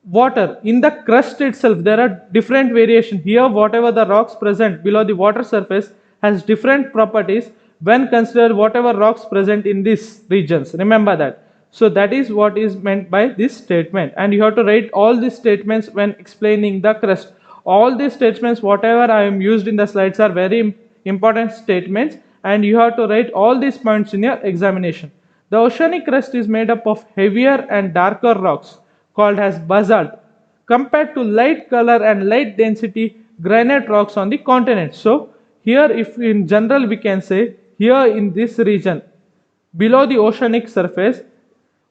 water. In the crust itself there are different variation. Here whatever the rocks present below the water surface has different properties when considered whatever rocks present in these regions. Remember that. So that is what is meant by this statement, and you have to write all these statements when explaining the crust. All these statements whatever I am used in the slides are very important statements, and you have to write all these points in your examination. The oceanic crust is made up of heavier and darker rocks called as basalt, compared to light color and light density granite rocks on the continent. So here if in general we can say, here in this region below the oceanic surface,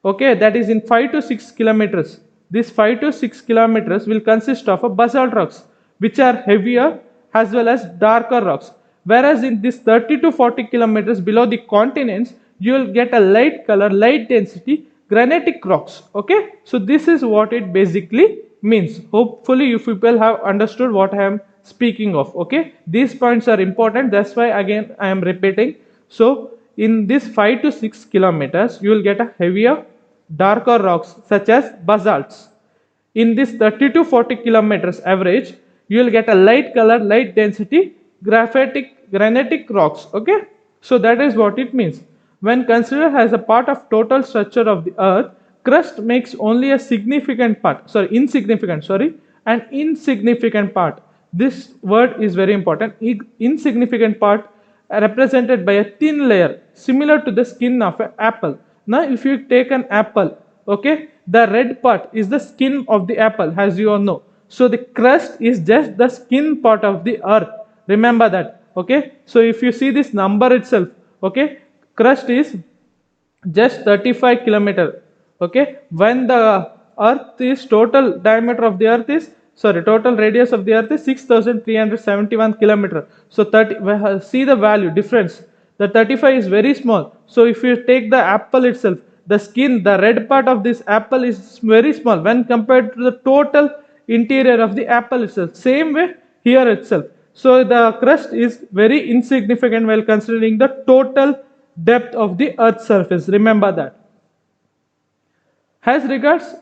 okay, that is in 5 to 6 kilometers, this 5 to 6 kilometers will consist of a basalt rocks which are heavier as well as darker rocks, whereas in this 30 to 40 kilometers below the continents you will get a light color, light density granitic rocks. Okay, so this is what it basically means. Hopefully you people have understood what I am speaking of. Okay, these points are important, that's why again I am repeating. So in this 5 to 6 kilometers you will get a heavier darker rocks such as basalts. In this 30 to 40 kilometers average you will get a light color, light density granitic rocks. Okay, so that is what it means. When considered as a part of total structure of the earth, crust makes only a significant part, an insignificant part. This word is very important. Insignificant part represented by a thin layer similar to the skin of an apple. Now if you take an apple, okay, the red part is the skin of the apple, as you all know. So the crust is just the skin part of the earth. Remember that. Okay, so if you see this number itself, okay, crust is just 35 kilometer. Okay, when the earth is total diameter of the earth is, total radius of the earth is 6371 kilometer. So 30, see the value difference, the 35 is very small. So if you take the apple itself, the skin, the red part of this apple is very small when compared to the total interior of the apple itself. Same way here itself. So the crust is very insignificant while considering the total depth of the earth's surface. Remember that. As regards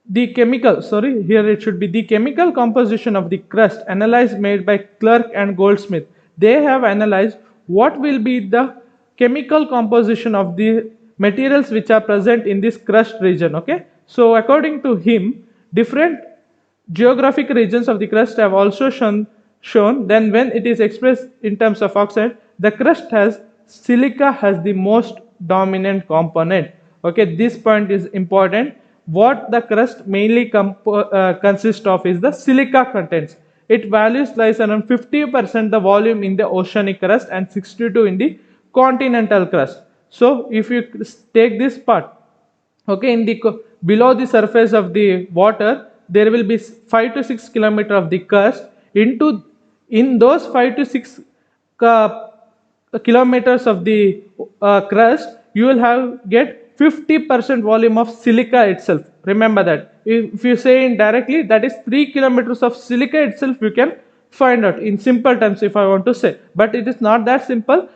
The chemical, sorry, here it should be the chemical composition of the crust analyzed made by Clerk and Goldsmith. They have analyzed what will be the chemical composition of the materials which are present in this crust region. Okay, so according to him, different geographic regions of the crust have also shown then when it is expressed in terms of oxide, the crust has silica has the most dominant component. Okay, this point is important. What the crust mainly consists of is the silica contents. It values lies around 50% the volume in the oceanic crust and 62 in the continental crust. So if you take this part, okay, in the below the surface of the water there will be 5 to 6 kilometer of the crust. Into in those 5 to 6 uh, kilometers of the crust, you will have get 50% volume of silica itself. Remember that. If you say indirectly, that is 3 kilometers of silica itself you can find out in simple terms if I want to say. But it is not that simple.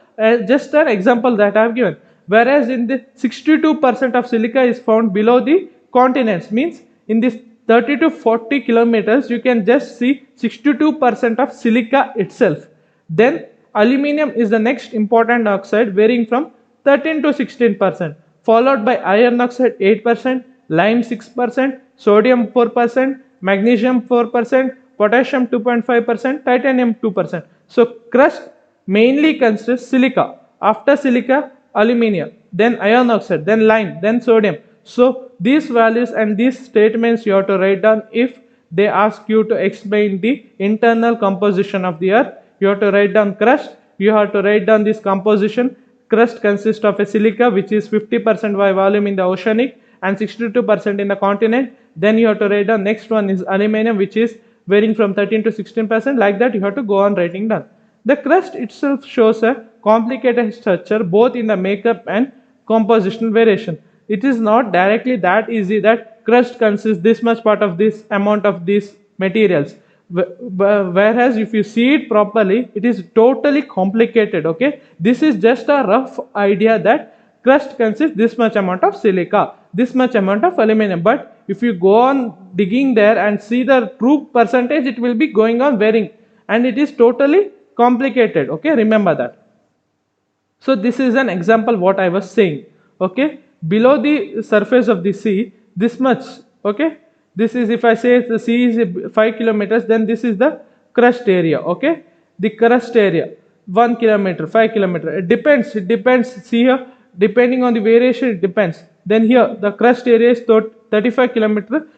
Just an example that I have given. Whereas in the 62% of silica is found below the continents, means in this 30 to 40 kilometers you can just see 62% of silica itself. Then aluminum is the next important oxide, varying from 13 to 16%, followed by iron oxide 8%, lime 6%, sodium 4%, magnesium 4%, potassium 2.5%, titanium 2%. So crust mainly consists silica. After silica, aluminum, then iron oxide, then lime, then sodium. So these values and these statements you have to write down if they ask you to explain the internal composition of the earth. You have to write down crust, you have to write down this composition. Crust consists of a silica which is 50% by volume in the oceanic and 62% in the continent. Then you have to write down next one is aluminum which is varying from 13 to 16%. Like that you have to go on writing down. The crust itself shows a complicated structure both in the makeup and compositional variation. It is not directly that easy that crust consists this much part of this amount of these materials. Whereas if you see it properly, it is totally complicated. Okay, this is just a rough idea that crust consists this much amount of silica, this much amount of aluminum. But if you go on digging there and see the true percentage, it will be going on varying, and it is totally complicated. Okay, remember that. So this is an example what I was saying. Okay, below the surface of the sea, this much. Okay, this is, if I say the sea is 5 kilometers, then this is the crust area. Okay, the crust area 1 kilometer, 5 kilometer. It depends. It depends. See here, depending on the variation, it depends. Then here the crust area is 35 kilometer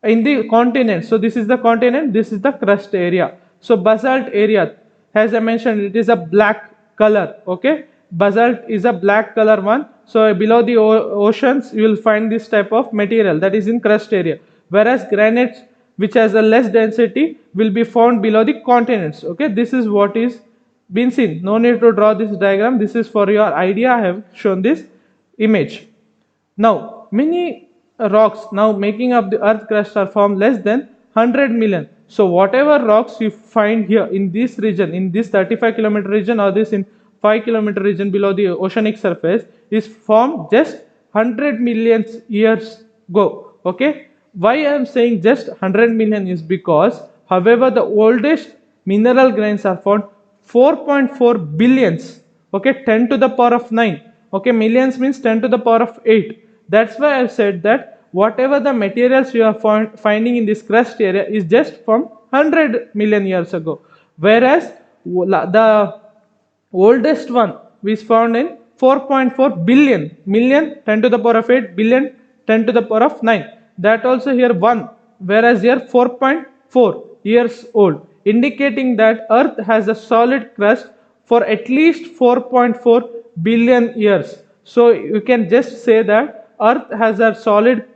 in the continent. So this is the continent. This is the crust area. So basalt area, as I mentioned, it is a black color. Okay, basalt is a black color one. So below the oceans you will find this type of material that is in crust area, whereas granite which has a less density will be found below the continents. Okay, this is what is been seen. No need to draw this diagram, this is for your idea. I have shown this image. Now many rocks now making up the earth crust are formed less than 100 million. So whatever rocks you find here in this region, in this 35-kilometer region, or this in 5-kilometer region below the oceanic surface, is formed just 100 million years ago. Okay, why I am saying just 100 million is because, however, the oldest mineral grains are found 4.4 billions. Okay, 10 to the power of 9. Okay, millions means 10 to the power of 8. That's why I said that whatever the materials you are finding in this crust area is just from 100 million years ago, whereas the oldest one is found in 4.4 billion, million 10 to the power of 8, billion 10 to the power of 9. That also here 1, whereas here 4.4 years old, indicating that earth has a solid crust for at least 4.4 billion years. So you can just say that earth has a solid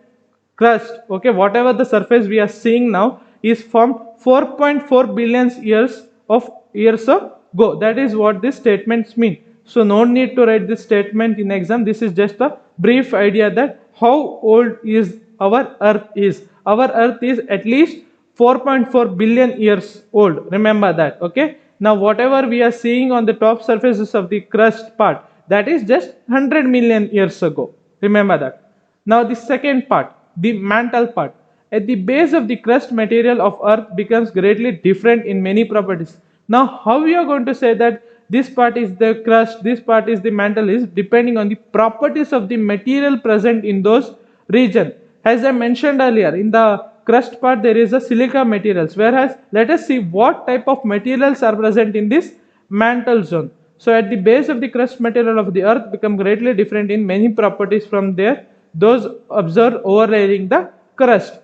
crust. Okay, whatever the surface we are seeing now is from 4.4 billion years ago. That is what these statements mean. So no need to write this statement in exam. This is just a brief idea that how old is our earth is. Our earth is at least 4.4 billion years old. Remember that. Okay, now whatever we are seeing on the top surfaces of the crust part, that is just 100 million years ago. Remember that. Now the second part, the mantle part. at the base of the crust material of earth becomes greatly different in many properties. Now how we are going to say that this part is the crust, this part is the mantle, is depending on the properties of the material present in those region. As I mentioned earlier, in the crust part there is a silica materials, whereas let us see what type of materials are present in this mantle zone. So at the base of the crust material of the earth become greatly different in many properties from there those observed overlaying the crust.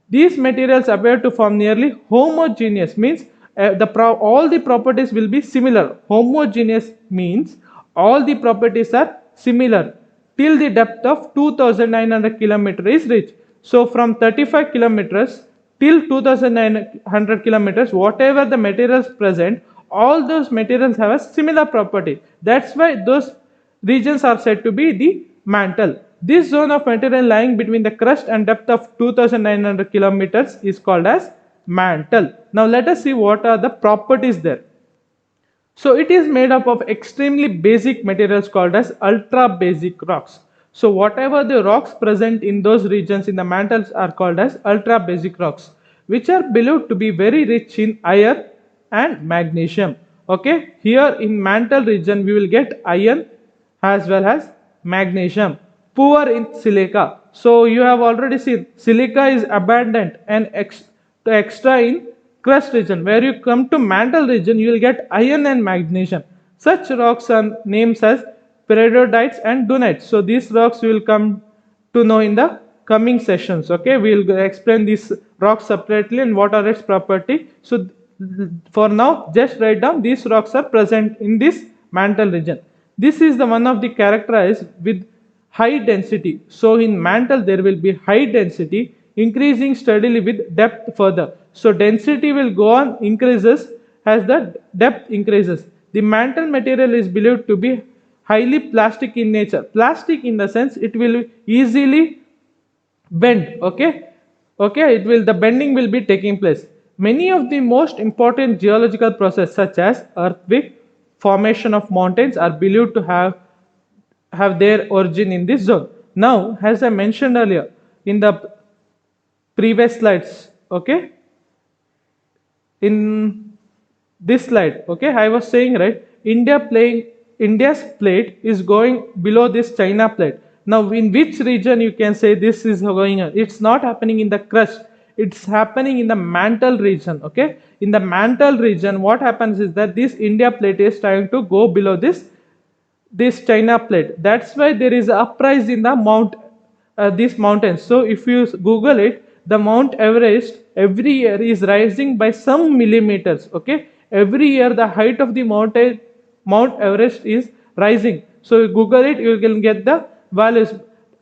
These materials appear to form nearly homogeneous, means all the properties will be similar. Homogeneous means all the properties are similar till the depth of 2900 km is reached. So from 35 kilometers till 2900 kilometers, whatever the materials present, all those materials have a similar property. That's why those regions are said to be the mantle. This zone of material lying between the crust and depth of 2900 kilometers is called as mantle. Now let us see what are the properties there. So it is made up of extremely basic materials called as ultra basic rocks. So whatever the rocks present in those regions in the mantles are called as ultra basic rocks, which are believed to be very rich in iron and magnesium. Okay, here in mantle region we will get iron as well as magnesium, poor in silica. So you have already seen silica is abundant and extra in crust region. Where you come to mantle region, you will get iron and magnesium. Such rocks are named as peridotite and dunite. So these rocks we will come to know in the coming sessions. Okay, we will explain these rocks separately and what are its property. So for now, just write down these rocks are present in this mantle region. This is the one of the characterized with high density. So in mantle there will be high density increasing steadily with depth further. So density will go on increases as the depth increases. The mantle material is believed to be highly plastic in nature. Plastic in the sense it will easily bend. Okay, the bending will be taking place. Many of the most important geological processes such as earthquake, formation of mountains are believed to have their origin in this zone. Now, as I mentioned earlier in the previous slides, okay, in this slide, okay, I was saying, right, India's plate is going below this China plate. Now in which region you can say this is going on? It's not happening in the crust, it's happening in the mantle region. Okay, in the mantle region what happens is that this India plate is trying to go below this China plate. That's why there is a uprise in the these mountains. So if you Google it, the Mount Everest every year is rising by some millimeters. Okay, every year the height of the Mount Everest is rising. So you Google it, you can get the values.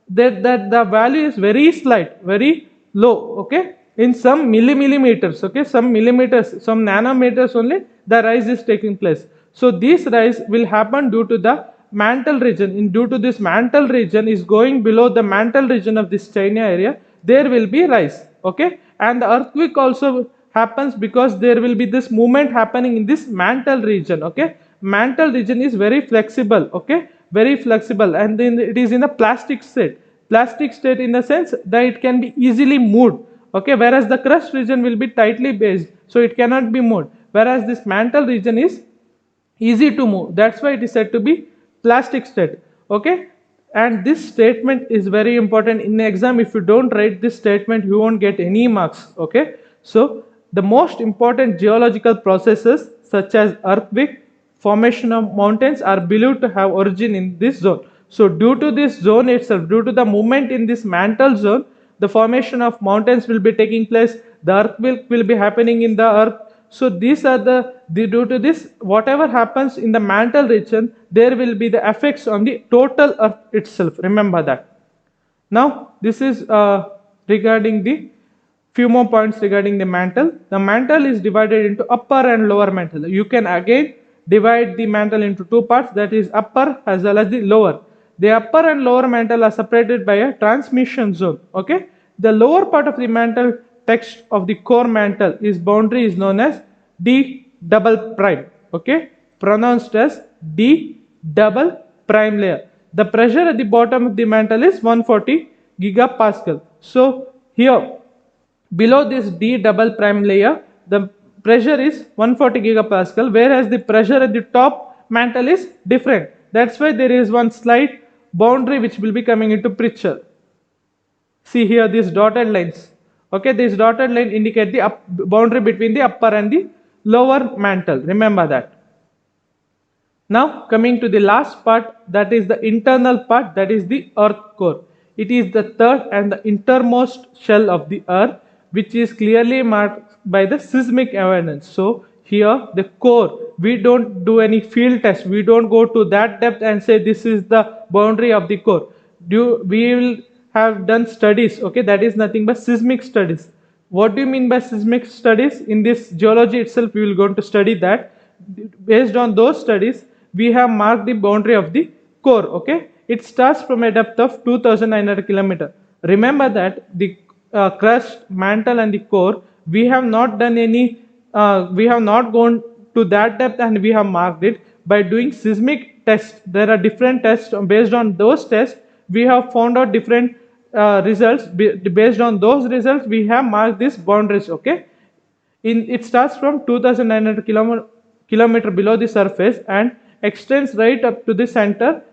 That the value is very slight, very low. Okay, in some millimeters. Okay, some millimeters, some nanometers only the rise is taking place. So this rise will happen due to the mantle region. Due to this mantle region is going below the mantle region of this China area, there will be rise. Okay, and the earthquake also happens because there will be this movement happening in this mantle region. Okay, mantle region is very flexible. Okay, very flexible, and then it is in a plastic state. Plastic state in the sense that it can be easily moved. Okay, whereas the crust region will be tightly based, so it cannot be moved, whereas this mantle region is easy to move. That's why it is said to be plastic state. Okay, and this statement is very important in the exam. If you don't write this statement, you won't get any marks. Okay, so the most important geological processes such as earthquake, formation of mountains are believed to have origin in this zone. So due to this zone itself, due to the movement in this mantle zone, the formation of mountains will be taking place, the earthquake will be happening in the earth. So these are due to this, whatever happens in the mantle region, there will be the effects on the total earth itself. Remember that. Now this is regarding the few more points regarding the mantle. The mantle is divided into upper and lower mantle. You can again divide the mantle into two parts, that is upper as well as the lower. The upper and lower mantle are separated by a transmission zone. Okay, the lower part of the mantle text of the core mantle is boundary is known as D double prime. Okay, pronounced as D double prime layer. The pressure at the bottom of the mantle is 140 gigapascal. So here Below this D double prime layer, the pressure is 140 gigapascal, whereas the pressure at the top mantle is different. That's why there is one slight boundary which will be coming into picture. See here these dotted lines. Okay, these dotted line indicate the boundary between the upper and the lower mantle. Remember that. Now coming to the last part, that is the internal part, that is the earth core. It is the third and the innermost shell of the earth, which is clearly marked by the seismic evidence. So here the core, we don't do any field test, we don't go to that depth and say this is the boundary of the core. We will have done studies, okay, that is nothing but seismic studies. What do you mean by seismic studies? In this geology itself we will go to study that. Based on those studies, we have marked the boundary of the core. Okay, it starts from a depth of 2900 kilometer. Remember that the crust, mantle and the core, we have not done any, we have not gone to that depth and we have marked it by doing seismic tests. There are different tests. Based on those tests, we have found out different results. Based on those results, we have marked these boundaries. Okay, it starts from 2900 kilometer below the surface and extends right up to the center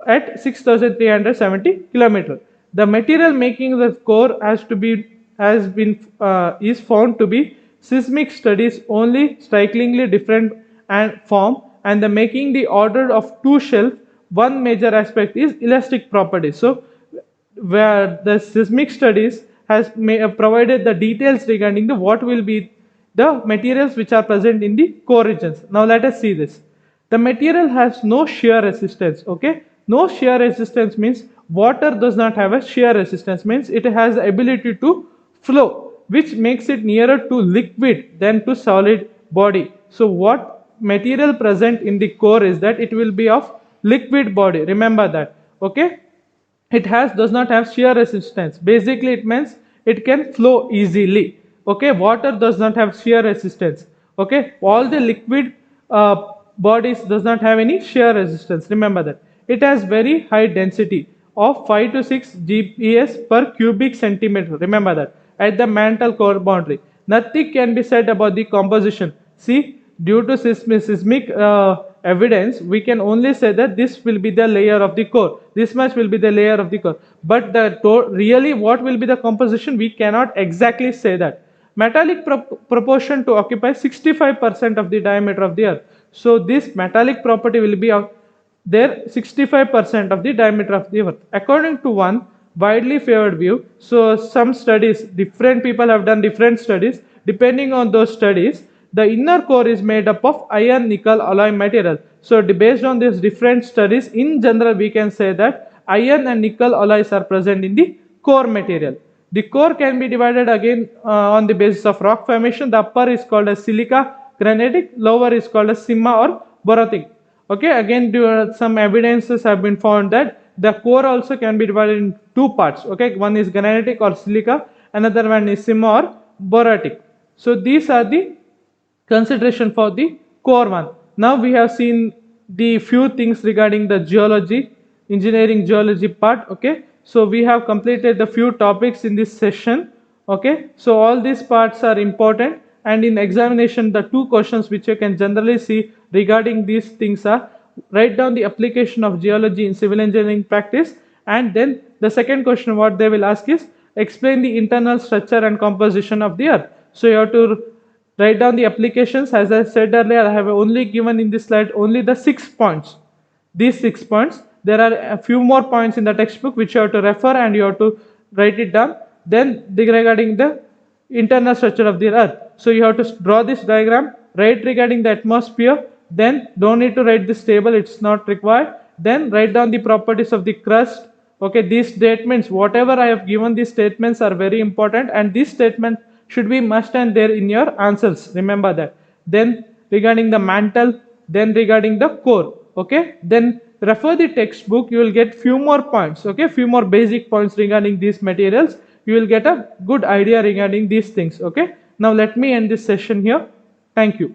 at 6370 kilometer. The material making the core is found to be seismic studies only strikingly different and form, and the making the order of two shelf. One major aspect is elastic properties. So where the seismic studies has provided the details regarding the what will be the materials which are present in the core regions. Now let us see this. The material has no shear resistance. Okay, no shear resistance means water does not have a shear resistance, means it has the ability to flow, which makes it nearer to liquid than to solid body. So what material present in the core is that it will be of liquid body. Remember that. Okay, it does not have shear resistance. Basically it means it can flow easily. Okay, water does not have shear resistance. Okay, all the liquid bodies does not have any shear resistance. Remember that. It has very high density of 5 to 6 gps per cubic centimeter. Remember that. At the mantle core boundary, nothing can be said about the composition. See, due to seismic evidence, we can only say that this will be the layer of the core, this much will be the layer of the core, but really what will be the composition, we cannot exactly say that. Metallic proportion to occupy 65% of the diameter of the earth. So this metallic property will be there 65% of the diameter of the earth, according to one widely favored view. So some studies, different people have done different studies. Depending on those studies, the inner core is made up of iron nickel alloy material. So based on these different studies, in general we can say that iron and nickel alloys are present in the core material. The core can be divided again on the basis of rock formation. The upper is called as silica granitic, lower is called as sigma or boracic. Okay, again some evidences have been found that the core also can be divided in two parts. Okay, one is granitic or silica, another one is sigma or boracic. So these are the consideration for the core one. Now we have seen the few things regarding the geology, engineering geology part. Okay, so we have completed the few topics in this session. Okay, so all these parts are important, and in examination the two questions which you can generally see regarding these things are: write down the application of geology in civil engineering practice, and then the second question what they will ask is explain the internal structure and composition of the earth. So you have to write down the applications. As I said earlier, I have only given in this slide only the 6 points. These 6 points. There are a few more points in the textbook which you have to refer and you have to write it down. Then regarding the internal structure of the earth. So you have to draw this diagram, write regarding the atmosphere, then don't need to write this table, it's not required. Then write down the properties of the crust. Okay, these statements, whatever I have given, these statements are very important, and these statements should be must and there in your answers. Remember that. Then regarding the mantle, then regarding the core. Okay, then refer the textbook, you will get few more points. Okay, few more basic points regarding these materials. You will get a good idea regarding these things. Okay, now let me end this session here. Thank you.